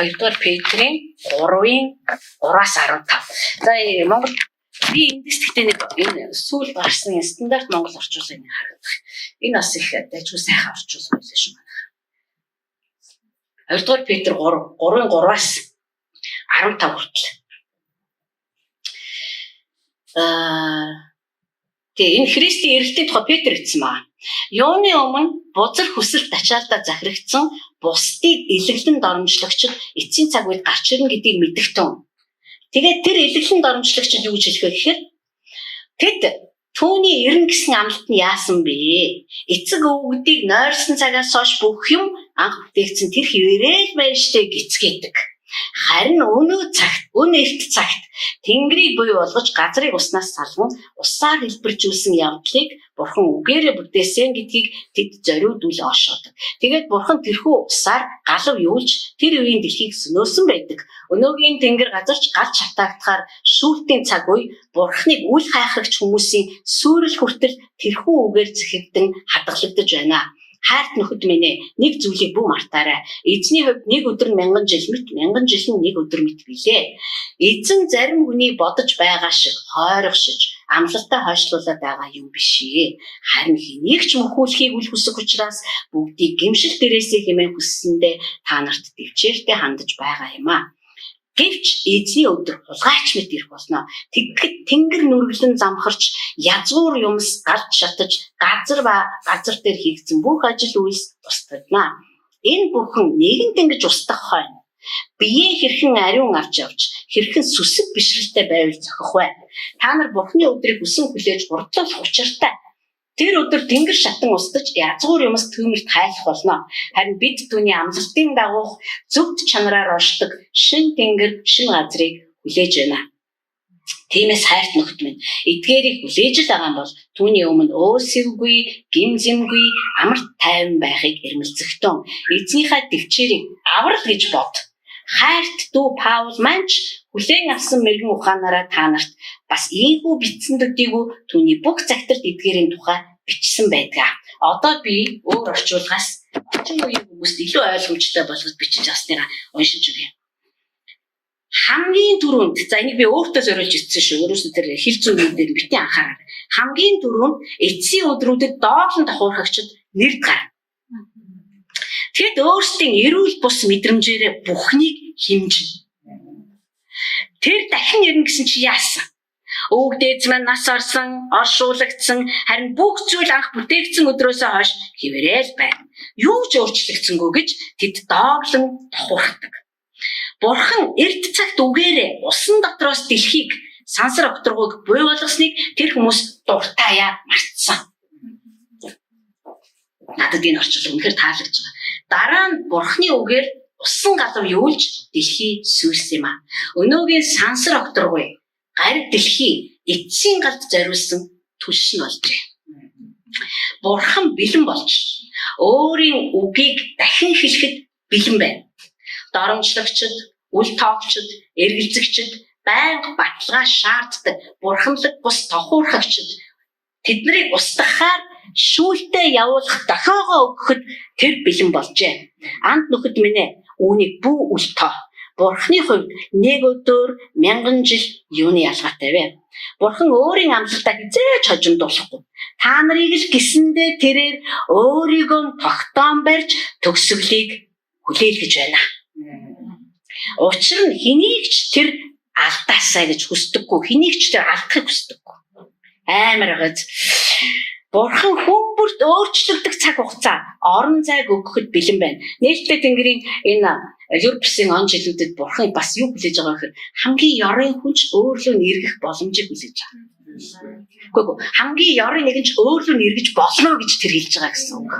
S2: 2 дугаар Петрийн 3-ын 3-аас 15. За Монгол би эндээс гэхдээ нэг энэ сүүл гарсан стандарт монгол орчуулгыг харагдах. Энэ бас их дайггүй сайхан орчуулсан байлаа шүү манай. 2 дугаар Петр 3-ын 3-аас 15 хүртэл. Тэгээ энэ Христийн эрэлтийн тухай Петр хэлсэн маа. Юуны өмнө бузар хүсэлт ачаалтаа захирагдсан бусдыг илэглэн доромжлогчд эцсийн цаг үед гарч ирнэ гэдгийг мэдгтэн. Тэгээд тэр илэглэн доромжлогчд юу гэж хэлэх вэ гэхээр тэд түүний эрен гэсэн амлалт нь яасан бэ? Эцэг өвгдийг нойрсон цагаас хойш бүх юм анх бүтээгдсэн тэр хിവэрэл байна штэ гисгээдэг. Харин өнөө эрт цагт Тэнгэрийг буй болгож газрыг уснаас салган усаар хэлбэржүүлсэн явдлыг Бурхан үгээрээ бүтээсэн гэдгийг тэд зориудул оошоодог. Тэгээд Бурхан тэрхүү усаар галав юулж тэр үеийн дэлхийг сөнөөсөн байдаг. Өнөөгийн Тэнгэр газарч галж шатаагдахаар шүүлтийн цаг үе Бурханыг үл хайхрагч хүмүүсийн сүрэл хүртэл тэрхүү үгээр зэхэгдэн хадгалагдаж байна. Хайрт нөхөд минь ээ, нэг зүйлийг бүү мартаарай. Эзний хувьд нэг өдөр нь 1000 жил мэт, 1000 жил нь нэг өдөр мэт билээ. Эзэн зарим хүний бодож байгаа шиг хойрогшиж, амлалтаа хойшлуулаад байгаа юм биш ээ. Харин хэнийг ч мөхүүлэхийг үл хүсэх учраас бүгдийг гимшил дээрээсээ хэмээн хүссэндээ та нарт төвчээртэй хандаж байгаа юм аа. Гэвч эзний өдөр хулгайч мэт ирэх болно. Тэгэхэд тэнгэр нүргэлэн замхарч язгуур юмс галж шатаж газар дээр хийгдсэн бүх ажил үйлс устгадна. Энэ бүхэн нэгэнт ингэж устгах хойно биеэ хэрхэн ариун авч явж хэрхэн сүсэг бишрэлтэй байвал зохих вэ? Та нар Бурхны өдрийг хүсэн хүлээж гурдлах учиртай. Тэр өдөр тэнгэр шатан устж язгуур юмс төмөрт хайлах болно. Харин бид түүний амлалтын дагуу зөвхт чанараар оршдог шин тэнгэр, шин газрыг хүлээж байна. Тиймээс хайрт нөхд минь эдгээрийг хүлээж л байгаа бол түүний өмнө өөсөвгүй, гимзэмгүй, амар тайван байхыг эрмэлзэхтэн. Эзнийхээ төвчээрийг аврал гэж бод. Хайрт дүү Паул манч хүлээн авсан мэрэгэн ухаанаараа та нарт бас ийхүү бичсэн төдийгүй түүний бүх загталд эдгээрийн тухай бичсэн байдаг. Одоо би өөр орчуулгаас орчин үеийн хүмүүст илүү ойлгомжтой болгож бичиж авснараа уншиж өгье. Хамгийн түрүүнд за энийг би өөртөө зориулж ирсэн шүү. Өөрөөсөө тэр хил зүйн дээр битгий анхаараа. Хамгийн түрүүнд эцсийн өдрүүдэд доотлон давхархагчид нэр гарна. Тэгэд өөрсдийн эрүүл бус мэдрэмжээрээ бүхнийг хэмжинэ. Тэр дахин ирнэ гэсэн чи яасан? Өвгдээз маань нас орсон, оршуулгдсан, харин бүх зүйл анх бүтээгдсэн өдрөөсөө хойш хിവэрэл байна. Юу ч өөрчлөгдсөнгөө гэж тэд дооглон давхархдаг. Бурхан эрт цагт үгээрээ усан дотроос дэлхийг сансар окторгыг буй болгосныг тэр хүмүүс дуртаяа мартсан. Надад энэ орчил үнэхээр таалагдж байгаа. Дараа нь Бурханы үгээр усан галав юулж дэлхий сүрсэн юм аа. Өнөөгийн сансар окторгүй гариг дэлхий эцсийн галд зориулсан түлш нь болжээ. Бурхан бэлэн болж өөрийн үгийг дахин хэлэхэд бэлэн байна. Доромжлогчд, үл тоогчд, эргэлзэгчд, байнга баталгаа шаарддаг бурханлаг бус тохуурхагчд тэднийг устгахаар шүүлтээ явуулах дохиогоо өгөхөд тэр бэлэн болжээ. Анд нөхөд минь ээ, үүнийг бүү үл тоо. Бурханы хувьд нэг өдөр 1000 жил юуны ялгаатай вэ? Бурхан өөрийн амлалтаа хизээж хожимдуулахгүй. Та нарыг л гисэндээ тэрээр өөрийгөө тогтоон барьж төгсгөлийг хүлээлгэж байна. Учир нь хэнийг ч тэр алдаасаа гэж хүсдэггүй, хэнийг ч тэр алдахыг хүсдэггүй. Амар газ. Бурхан хүмүүст өөрчлөгдөх цаг хугацаа, орон зайг өгөхөд бэлэн байна. Нээлттэй Тэнгэрийн энэ Европсын он жилүүдэд Бурхан бас юу хүлээж байгаа гэхээр хамгийн ёрын хүнч өөрлөө нь эргэх боломжийг хүлээж байгаа. Үгүй хамгийн ёрын нэгэн ч өөрлөө нь эргэж болно гэж тэр хэлж байгаа гэсэн үг.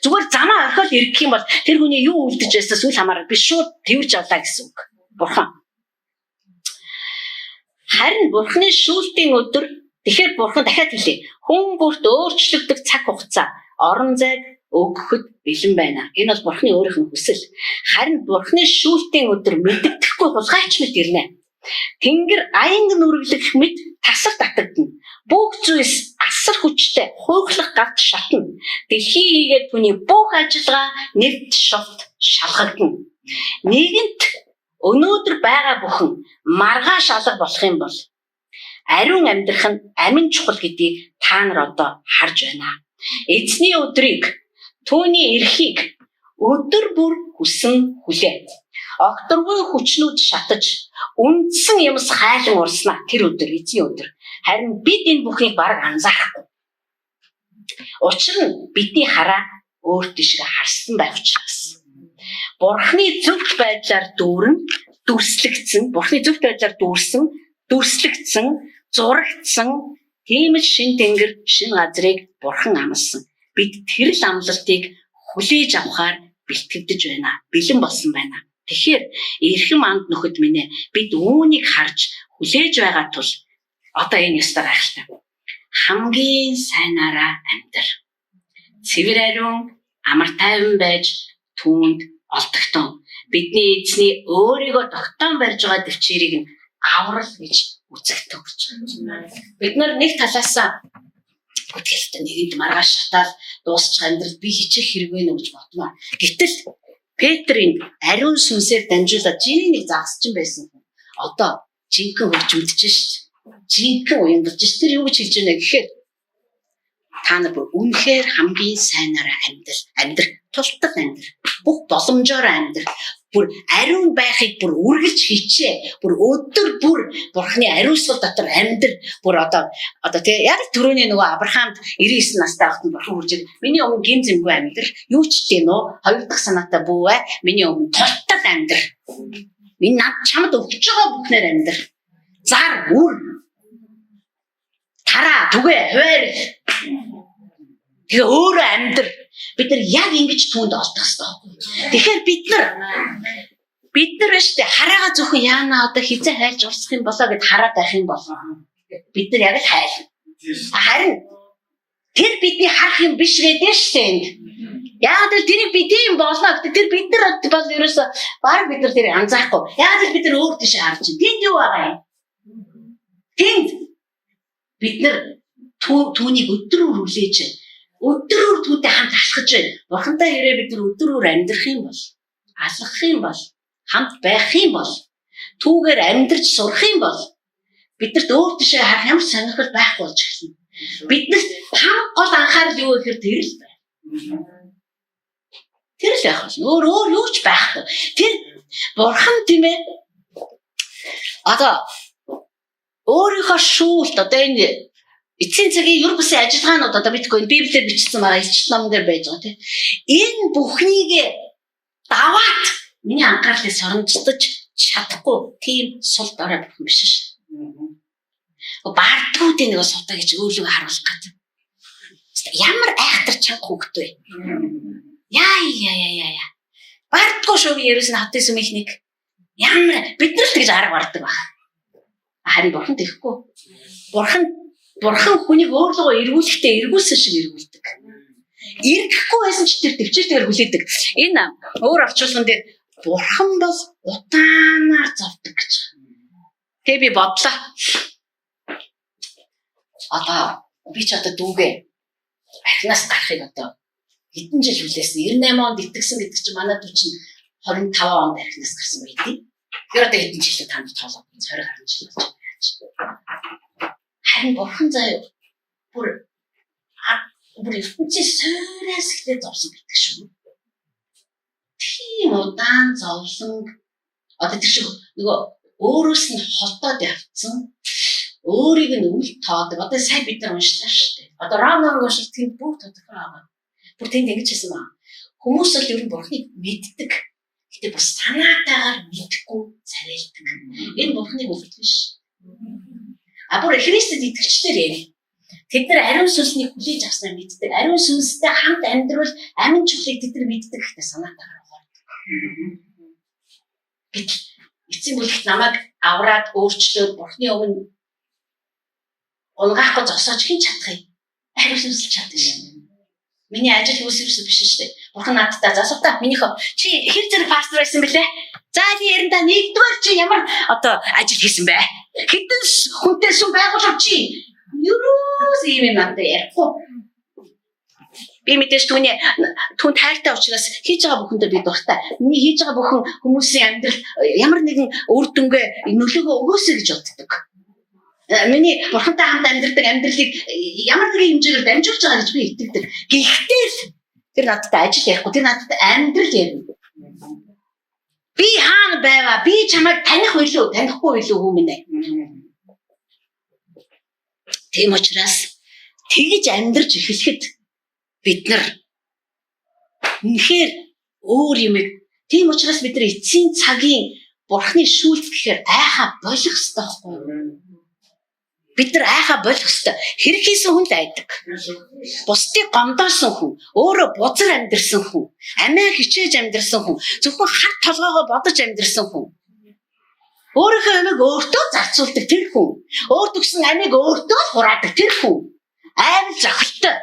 S2: Зүгээр замаа орхиод эргэх юм бол тэр хүний юу үлдэж байсаа сүл хамаарал би шууд тэрж авлаа гэсэн үг. Бурхан. Харин Бурханы шүүлтийн өдөр тэгэхээр Бурхан дахиад хэлээ. Хүн бүрт өөрчлөгдөх цаг хугацаа, орон зайг өгөхөд бэлэн байна. Энэ бол Бурханы өөрийнх нь хүсэл. Харин Бурханы шүүлтийн өдөр мэддэхгүй хулгайч мэт ирнэ. Тэнгэр аянг нүрэглэх мэт тасар татагдана. Бүх зүйлс асар хүчтэй хуйхлах галт шатна. Дэлхий хийгээд түүний бүх ажиллагаа нэвт шовт шалгагдана. Нэгэнт өнөөдөр байгаа бүхэн маргааш алга болох юм бол ариун амьдрах нь амин чухал гэдгийг та нар одоо харж байна. Эзний өдрийг түүний эрхийг өдөр бүр хүсэн хүлээ. Окторгүй хүчнүүд шатаж үндсэн юмс хайлан урснаа тэр өдөр эзний өдөр. Харин бид энэ бүхнийг бараг анзаарахгүй. Учир нь бидний хараа өөр тийшээ харсан байх учраас. Бурхны зөвхт байдлаар дүрслэгдсэн, Бурхны зөвхт байдлаар дүрслэгдсэн, зурагдсан тийм л шин тэнгэр, шин газрыг Бурхан амласан. Бид тэр л амлалтыг хүлээж авахар бэлтгэж байна. Бэлэн болсон байна. Тэгэхээр эрхэм анд нөхөд минь ээ, бид үүнийг харж хүлээж байгаа тул одоо энэ ёстой гайхалтай. Хамгийн сайнаараа амьдар. Цэвэр ариун, амар тайван байж түүнд олдогтон. Бидний эзний өөрийгөө тогтоон барьж байгаа төвчээрийг нь аврал гэж үзэгдэж байна. Бид нар нэг талаасаа Бүтээлтэй нэгэнд маргааш шатаад дуусчих амьдрал би хичих хэрэггүй нэ гэж бодмоор. Гэтэл Петрийн ариун сүнсээр дамжуулаад жинийг загасчин байсан хүн. Одоо жинхэнэ хурж мэдчихэж шít. Жинхэнэ уянгаж шít. Тэр юу гэж хэлж байна гэхээр та нар бүр үнэхээр хамгийн сайнаараа амьдр, тултал амьдр, бүх боломжоор амьдр. Бүр ариун байхыг бүр үргэлж хичээ. Бүр өдөр бүр Бурхны ариусгал дотор амьдр. Бүр одоо тэгээ яг түрүүний нөгөө Авраамд 99 настай байхад Бурхан үрж миний өмнө гин зэмгүй амьдр. Юу ч тийм үү? Хоёр дахь санаатай бүүвэ. Миний өмнө тултал амьдр. Миний над чамд өгч байгаа бүхнээр амьдр. Зар үр. Тараа түгээ хуваар. Тэгээ өөрөө амьдр. Бид нар яг ингэж түүнд олдох хэрэгтэй. Тэгэхээр бид нар биш тэ хараагаа зөвхөн яана одоо хизээ хайлж урсах юм болоо гэд хараад байх юм бол бид нар яг л хайлна. Харин тэр бидний харах юм биш гэдэг штэ. Яг л тэрийг бид юм болно гэдэг тэр бид нар бол ерөөсө баг бид нар тэрийг анзаахгүй. Яг л бид нар өөр тийш харж байна. Тэнд юу байгаа юм? Тэнд бид нар түүнийг өдрөөр хүлээж өдрөөр түүтэй хамт ашиглаж байна. Бурхантай хэрэг бид нар өдрөөр амьдрах юм бол, алхах юм бол, хамт байх юм бол, түүгээр амьдрж сурах юм бол бидэрт өөр тийшээ харах ямар сонирхол байхгүй болж ирсэн. Биднээс хамт гол анхаарал юу гэхээр тэр л байна. Тэр л байх болно. Өөр юу ч байхгүй. Тэр Бурхан тийм ээ. Одоо өөрийнхөө шүүлт одоо энэ эцсийн цагийн юр бусын ажиллагаанууд одоо битcoin Библиэр бичсэн байгаа илчил ном дээр байж байгаа тийм. Энэ бүхнийг даваад миний анхаарлыг соромжтож чадахгүй тийм сул дорой Бурхан биш шүү. Бардгуудын нэг сутаа гэж өөрлөгөө харуулах гэдэг. Ямар айхтар чанга хөвгт вэ? Яа. Бардгуу шүү ерөөс нь хатсан мэхник. Ямар бид нар л тэгж арга бардаг баг. Харин Бурхан тэхгүй. Бурхан хүнийг өөрлөгөө эргүүлэхдээ эргүүлсэн шиг эргүүлдэг. Эргэхгүй байсан ч тэр төвчээртэйгээр хүлээдэг. Энэ өөр орчуулган дээр Бурхан бол удаанаар зовдөг гэж. Тэгээ би бодлоо. Одоо би ч одоо дүүгээ ахнаас гарахыг одоо хэдэн жил хүлээсэн. 98 онд итгэсэн гэдэг чинь манай дүү чинь 25 онд ахнаас гарсан байт. Тэр одоо хэдэн жилээ танд тоолоо 20 гаруй жил болж байна. Харин Бурхан заяа бүр ертөнцийн суураас ихтэй зовсон гэдэг шүү. Тийм удаан зовлон одоо тэр шиг нөгөө өөрөөс нь холдоод явцсан. Өөрийг нь үл тоодог. Одоо сайн бид нар уншлаа шүү дээ. Одоо Ромагийн уншилт тэнд бүх тодорхой байгаа. Бүр тэнд ингэж хэлсэн маа. Хүмүүс л ер нь Бурханыг мэддэг. Гэтэ бас санаатаагаар мэдхгүй царайлдаг. Энэ Бурханыг үлдэх биш. Бүр Христэд итгэгчдэр яа. Тэд нар ариун сүнснийг хүлээж авснаа мэддэг. Ариун сүнстэй хамт амьдрал амин чухлыг тэд нар мэддэг гэхдээ санаатаагаар угаардаг. Бид эцсийн бүлэгт намайг авраад өөрчлөөд Бурхны өмнө унгаахгүй зогсоож хэн чадах юм? Ариун сүнс л чаддаг шин. Миний ажил үүсвэрс биш шүү дээ. Бурхан надтай засвартаа минийхөө чи хэр зэрэг пастор байсан бэлээ? За энэ яранда нэгдүгээр чи ямар одоо ажил хийсэн бэ? Хэдэн хүнтэй сүм байгуулав чи? Юус ийм юм надад ярихгүй. Би мэдээж түүн тайлтай учраас хийж байгаа бүхэндээ би дуртай. Миний хийж байгаа бүхэн хүмүүсийн амьдрал ямар нэгэн үр дүнгээ нөлөөгөө өгөөсэй гэж боддог. Миний Бурхантай хамт амьдрдаг амьдралыг ямар нэгэн хэмжээгээр дамжуулж байгаа гэж би итгэдэг. Гэхдээ тэр надтай ажил ярихгүй, тэр надтай амьдрал ярина. Би хаана байваа? Би чамайг таних байлгүй, танихгүй байлгүй хүмүүнэ. Тийм учраас тэгж амьдарч эхлэхэд бид нар үнэхээр өөр юм. Тийм учраас бид нар эцсийн цагийн Бурхны шүүлт гэхээр айхаа болох ёстой байхгүй юу? Бид нар айхаа болох ёстой. Хэрэг хийсэн хүн л айдаг. Бусдыг гомдоосон хүн, өөрөө бузар амьдэрсэн хүн, амиа хичээж амьдэрсэн хүн, зөвхөн хар толгоогоо бодож амьдэрсэн хүн. Өөрийнхөө амийг өөртөө зарцуулдаг тэр хүн. Өөрт өгсөн амийг өөртөө хураадаг тэр хүн. Аим зохилтой.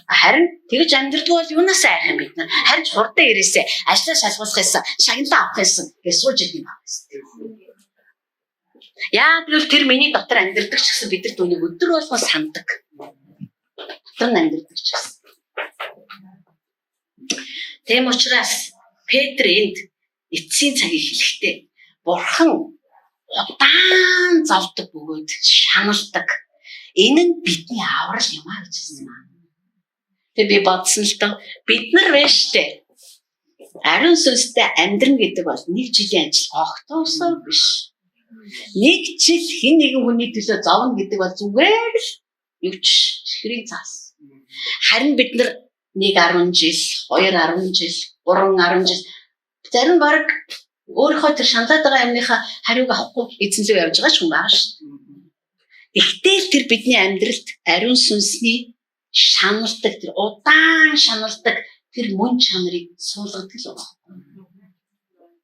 S2: Харин тэгж амьдрдаг бол юунаас айх юм бид нар? Харин хурдан ирээсээ ажлаа шалгуулах юмсан, шагналаа авах юмсан гэж сууж идэв юм байна. Яг л тэр миний дотор амьдрдаг ч гэсэн бид нар түүнийг өдөр болгон сандаг. дотор нь амьдардаг ч гэсэн. Тэм учраас Петр энд эцсийн цагийг хэлэхдээ Бурхан удаан зовдөг бөгөөд шаналдаг. Энэ нь бидний аврал юм аа гэж хэлсэн. Тэгээ би бодсон л доо бид нар байж тээ. Ариун сүнстэй амьдрна гэдэг бол нэг жилийн ажил огтоосоо биш. Нэг жил хэн нэгэн хүний төлөө зовно гэдэг бол зүгээр л юу ч ширхэг цаас. Харин бид нар 1-10 жил, 2-10 жил, 3-10 жил зарим баг өөрийнхөө тэр шаналаад байгаа юмныхаа хариуг авахгүй эзэнлөө явж байгаа ч хүн байгаа шүү дээ. Тэгтэл тэр бидний амьдралд ариун сүнсний шаналдаг тэр удаан шаналдаг тэр мөн чанарыг суулгадаг л байна.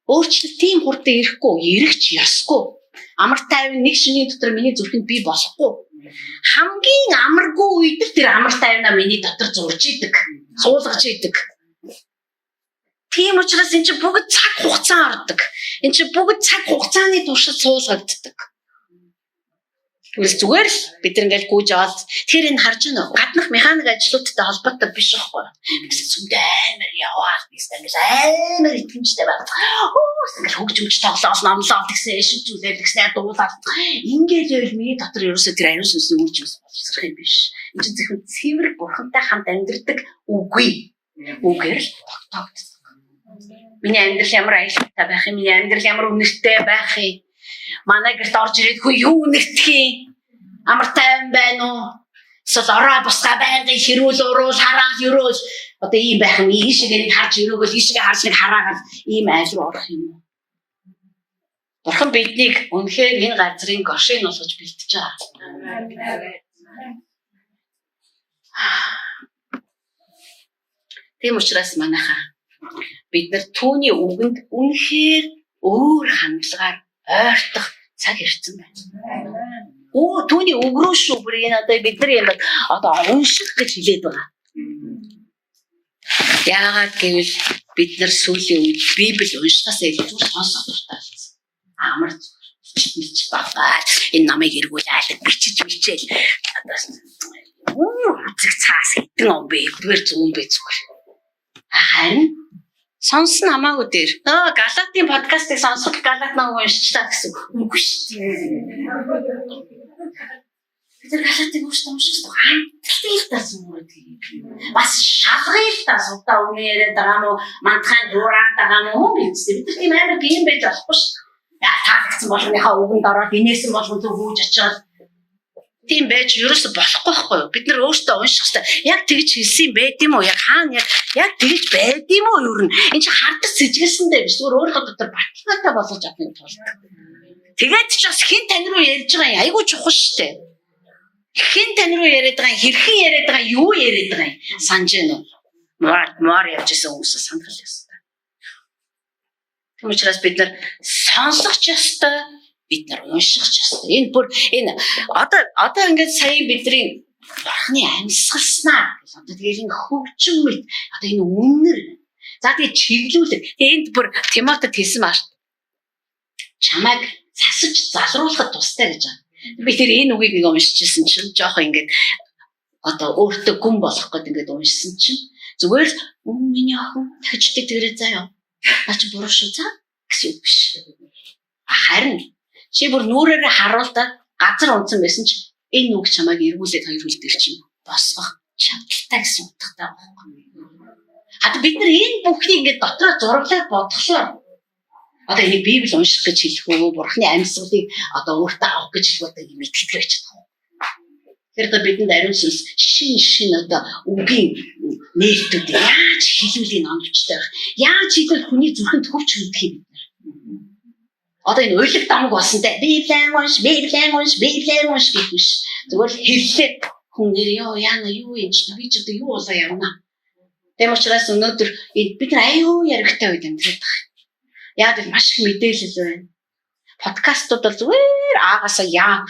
S2: Өөрчлөлт тийм хурдан ирэхгүй, ирэх ч ёсгүй. Амар тайван нэг шинийн дотор миний зүрхэнд бий болохгүй. Хамгийн амаргүй үед тэр амар тайвнаа миний дотор зурж идэг, суулгаж идэг. Тийм учраас энэ чинь бүгд цаг хугацаа ордог. Энэ чинь бүгд цаг хугацааны туршид суулгагддаг. Тэгвэл зүгээр л бид ингээл гүйж аваад тэр энэ харж байна уу? Гаднах механик ажлуудтай холбоотой биш байхгүй. Бид зүгдээ амар яваад бистэ ингээл амар итгэмжтэй байна. Ингээл хөгжмөж тоглоол номлоо гэсэн эшиг зүйлээ гэснээр дуулаад ингээд байвал миний дотор ерөөсөө тэр ариун сүнсний үр жимс боловсрох юм биш. Энэ чинь зөвхөн цэвэр бурхантай хамт амьдардаг үгүй. Үгээр л тогтоогдсон. Миний амьдрал ямар аюултай байх юм, миний амьдрал ямар үнэртэй байх юм. Манай гэрт орж ирээд хөө юу үнэртэх юм? Амар тайван байна уу? Эсвэл ороо бусгаа байнга хэрүүл уруул хараад ерөөл одоо ийм байх юм. Ийшээ нэг харж өрөөгөл ийшээ харж нэг хараагаад ийм айл руу орох юм уу? Бурхан биднийг үнэхээр энэ газрын гошин болгож бэлтэж байгаа. Тийм учраас манайхаа бид нар түүний үгэнд үнэхээр өөр хандлагаар ойртох цаг ирсэн байна. Түүний үг рүү шүү бүр энэ одоо бидний юм одоо унших гэж хэлээд байгаа. Яагаад гэвэл бид нар сүүлийн үед Библийг уншихаас илүү сонсох дуртай болсон. Амар чимч байгаа. Энэ намайг эргүүл айлг бичиж бичээл. Үзэг цаас хитэн он бэ? Эдгээр зүүн бэ зүгээр. Харин сонсон хамаагүй дээр. Галатын подкастыг сонсох Галат намайг уншчихлаа гэсэн үгүй шүү дээ. Бид Галатыг унших хамтлагийг тасмууд. Бас шалгыг тас удаа өмнө яриад байгаа мó мантхан дуурайд байгаа мó бид тийм амар гин байж болохгүй шүү. Таагдсан болгоныхаа үгэнд ороод инээсэн болгон төв хөөж очиод тийм байж ерөөсө болохгүй байхгүй юу? Бид нар өөрсдөө унших хэрэгтэй. Яг тэгж хэлсэн байд юм уу? Яг хаана яг тэгж байд юм уу юу? Энд чи хардаг сэжгэлсэндээ биш. Зүгээр өөрийнхөө дотор баталгаатай болгож авахын тулд. Тэгээд ч бас хин тань руу ярьж байгаа юм. Айгуу чухал шүү дээ. Хин тань руу яриад байгаа, хэрхэн яриад байгаа, юу яриад байгаа юм? Санаж байна уу? Маар явж исэн хүмүүсээ санах хэрэгтэй. Тийм учраас бид нар сонсох ч ёстой, бид нар унших ч ёстой. Энэ бүр энэ одоо ингээд сая бидний Бурхны амьсгалснаа гэж одоо тэгээд энэ хөгжим мэт одоо энэ үнэр за тэгээд чиглүүлэг энд бүр Тимотед хэлсэн маш чамайг засаж залруулахад тустай гэж байна. Би тэр энэ үгийг нэг уншижсэн чинь жоохон ингээд одоо өөртөө гүн болох гээд ингээд уншсан чинь зүгээр л миний охин тагчдаг тэрэг заяа. Наач буруу шүү за гэсэн үг биш. Харин чи бүр нүрээрээ харуулдаад газар унтсан байсан чи энэ үг чамайг эргүүлээд хоёр хөл дээр чинь босгох чадaltaй гэсэн утгатай байна. Хад бид нар энэ бүхнийг ингээд дотроо зураглаад бодглоо. Одоо энийг Библи унших гэж хэлэх үү, Бурхны амьсгалыг одоо өөртөө авах гэж хэлэх үү гэдэг мэдтгэж чадах. Тэр одоо бидэнд ариун сүнс шин одоо үгийн нээлтүүд яаж хэлүүлгийг оновчтой байх. Яаж хийвэл хүний зүрхэнд хөвч өгдөх юм бид нар. Одоо энэ уйлаг дамг болсонтэй Библийг унш гэх биш. Зүгээр л хэллээ хүн нэр яана юу юм чи би ч одоо юу болоо явна. Тэм учраас өнөөдөр бид нар аюу яригтай үед амьдраад байгаа. Яг л маш их мэдээлэл байна. Подкастууд бол зүгээр аагаасаа яа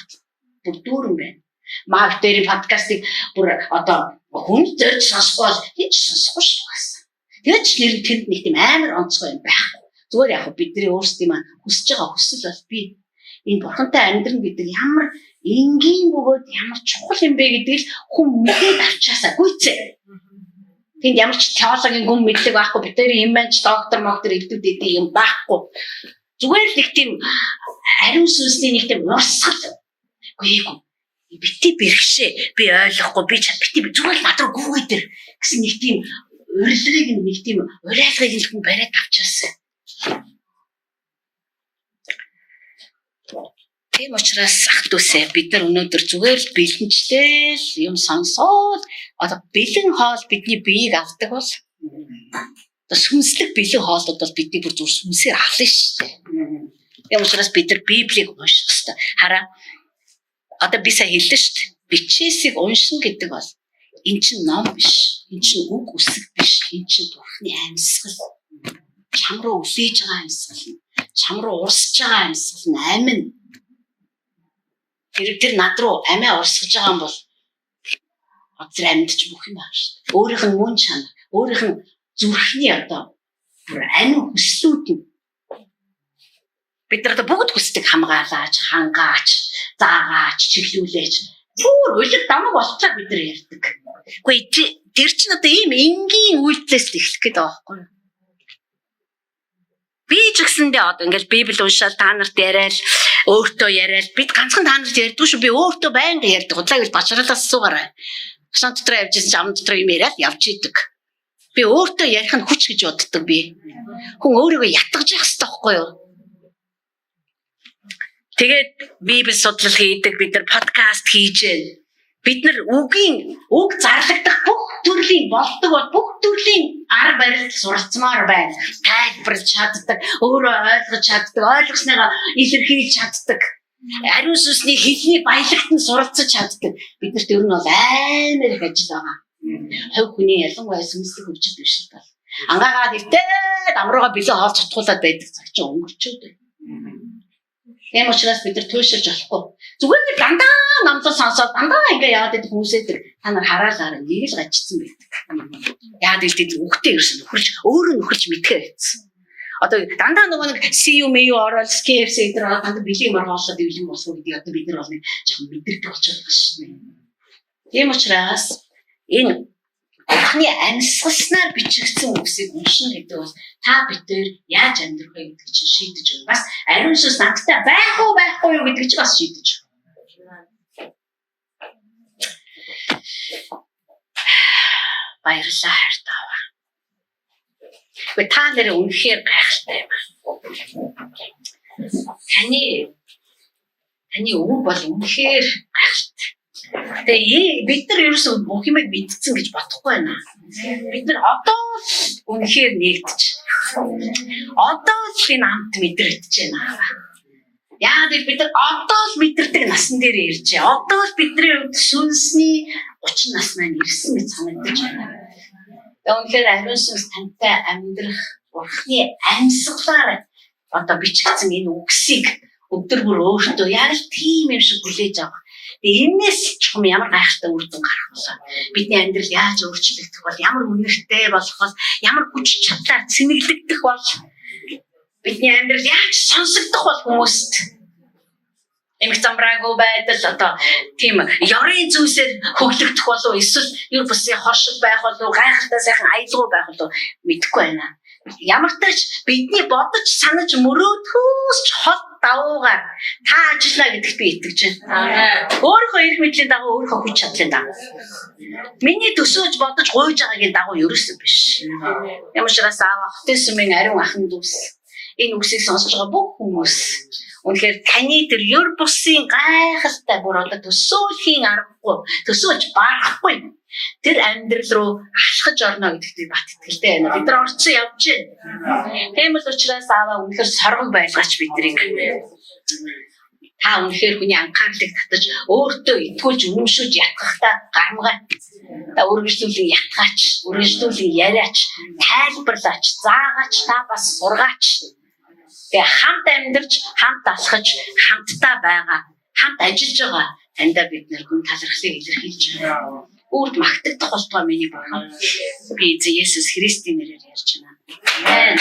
S2: бүр дүүрэн байна. Маа дээр подкастыг бүр одоо хүн зорж сонсохгүй бол heç сонсохгүй шүү дээ. Тэгээд ч нэр тэнд нэг тийм амар онцгой юм байхгүй. Зүгээр яг бидний өөрсдийн маань хүсэж байгаа хүсэл бол би Энэ бурхантай амьдрах гэдэг ямар энгийн бөгөөд ямар чухал юм бэ гэдгийг хүн мэдээд авчаасаа гүйцээ. Тэнд ямар ч теологийн гүн мэдлэг байхгүй, бид нар юм байна ч доктор эвдүүд эдээ юм байхгүй. Зүгээр л нэг тийм ариун сүнсний нэг тийм урсгал. Үгүй бити бэрхшээ. Би ойлгохгүй, бити зүгээр л над руу гүгээ дээр гэсэн нэг тийм урилгыг нэг тийм уриалгыг л хүн бариад авчаасаа. Тийм учраас ах дүүсээ бид нар өнөөдөр зүгээр л бэлэнчлээ юм сонсоод одоо бэлэн хоол бидний биеийг авдаг бол одоо сүнслэг бэлэн хоолууд бол бидний бүр зүгээр сүнсээр авлаа шүү дээ. Тийм учраас бид нар Библийг унших хэрэгтэй. Хараа одоо би сая хэллээ шүү дээ. Бичээсийг уншина гэдэг бол эн чинь ном биш. Эн чинь үг үсэг биш. Эн чинь Бурхны амьсгал. Чам руу үлээж байгаа амьсгал. Чам руу урсж байгаа амьсгал амин. Тэр над руу амиа урсгаж байгаа юм бол тэр амьдч бүх юм байна шүү дээ. Өөрийнх нь мөн чанар, өөрийнх нь зүрхний одоо бүр амин хүслүүд нь бид нар бүгд хүсдэг хамгаалаач, хангаач, заагаач, чиглүүлээч. Бүр үлэг дамаг болчихоо бид нар ярьдаг. Гэхдээ тэр чинь одоо ийм энгийн үйлдэлээс эхлэх гэдэг байгаа байхгүй юу? Би ч гэсэндээ одоо ингээл Библи уншаал та нарт яриад өөртөө яриад бид ганцхан та нарт ярьдгүй шүү. Би өөртөө байнга ярьдаг. Удлаа гэж бачралаас суугаарай. Хашаа дотор явж ирсэн ам дотор юм яриад явж идэг. Би өөртөө ярих нь хүч гэж боддог би. Хүн өөрийгөө ятгаж явах хэрэгтэй байхгүй юу? Тэгээд Библи судлал хийдэг, бид нар подкаст хийж байна. Бид нар үг зарлагдах бүх төрлийн болдог бол бүх төрлийн арга барил суралцмаар байна. Тайлбарлаж чаддаг, өөрөө ойлгож чаддаг, ойлгосныгаа илэрхийлж чаддаг. Ариун сүнсний хэлний баялагт нь суралцаж чаддаг. Биднэрт ер нь бол амар их ажил байгаа. Хувь хүний ялангуяа сүнслэг хөгжил биш л бол. Ангаагаад иртээд амрууга бэлэн хоол цутгуулаад байдаг цаг чинь өнгөрчөөд байна. Тийм учраас бид нар тууширч болохгүй. Зүгээр нэг дандаа намлал сонсоод дандаа ингээ яваад идэх хүмүүсээ та нар хараалаарай нэг л гажицсан байдаг. Яагаад гэвэл үгтэй ирсэн нөхөрч өөрөө нөхөрч мэдхээ байсан. Одоо дандаа нөгөө нэг CU MEU ороод KFC дээр дандаа бэлэг маргаалаад ивлэн босгоо гэдэг одоо бид нар бол нэг жоохон мэдэрдэг болчиход байгаа шээ. Тийм учраас энэ Бурхны амьсгалснаар бичигдсэн үгсийг уншина гэдэг бол та битээр яаж амьдрах вэ гэдэг чинь шийдэж байна. Бас ариун сүнс надтай байхгүй юу гэдэг чинь бас шийдэж байна. Баярлалаа хайртаа. Гэхдээ та нэр үнэхээр гайхалтай юм байна. Таны үг бол үнэхээр гайхалтай. Тэгээ бид нар ерөөсөө бүх юмыг мэдсэн гэж бодохгүй байна. Бид нар одоо л үнэхээр нэгдэж. Одоо л энэ амт мэдрэгдэж байна. Яагаад гэвэл бид нар одоо л мэдэрдэг насан дээр ирж байна. Одоо л бидний хувьд сүнсний 30 нас маань ирсэн гэж санагдаж байна. Тэгээ үнэхээр ариун сүнс тантай амьдрах Бурхны амьсгалаар одоо бичигдсэн энэ үгсийг өдөр бүр өөртөө яг л тийм юм шиг хүлээж авах. Энээс ч юм ямар гайхалтай үр дүн гарах болоо. Бидний амьдрал яаж өөрчлөгдөх бол, ямар үнэртэй болох бол, ямар хүч чадлаар цэнэглэгдэх бол, бидний амьдрал яаж сонсогдох бол хүмүүст. Эмх замбраагүй байдал одоо тийм ёрын зүйлсээр хөглөгдөх болов эсвэл юу бүсээ хоршил байх болов гайхалтай сайхан аялал байх болов мэдэхгүй байна. Ямар ч тач бидний бодож санаж мөрөөдөхөөс ч хол давуугаар та ажиллана гэдэгт би итгэж байна. Өөрийнхөө эрх мэдлийн дагуу өөрийнхөө хүч чадлын дагуу. Миний төсөөж бодож гуйж байгаагийн дагуу ерөөсөө биш. Ямар ч раз аав хотын сүмийн ариун ахын дүүс энэ үгсийг сонсож байгаа бүх хүмүүс үнэхээр таны тэр ёр бусын гайхалтай бүр одоо төсөөлхийн аргагүй, төсөөлж барахгүй тэр амьдрал руу алхаж орно гэдэгт би бат итгэлтэй байна. Бид нар орцсон явж байна. Тийм л учраас ааваа үнэхээр соргон байлгаач бидрийг. Та үнэхээр хүний анхаарлыг татаж өөртөө итгүүлж үнэмшүүлж ятгахтаа гармгаа. Та үргэлжлүүлэн ятгаач, үргэлжлүүлэн яриач, тайлбарлаач, заагаач, та бас сургаач. Тэгээ хамт амьдарч, хамт алхаж, хамтдаа байгаа, хамт ажиллаж байгаа таньда бид нэр хүн талархлыг илэрхийлж байна. Үрд магтагдах болтугай миний бурхан. Би Есүс Христийн нэрээр ярьж байна. Амен.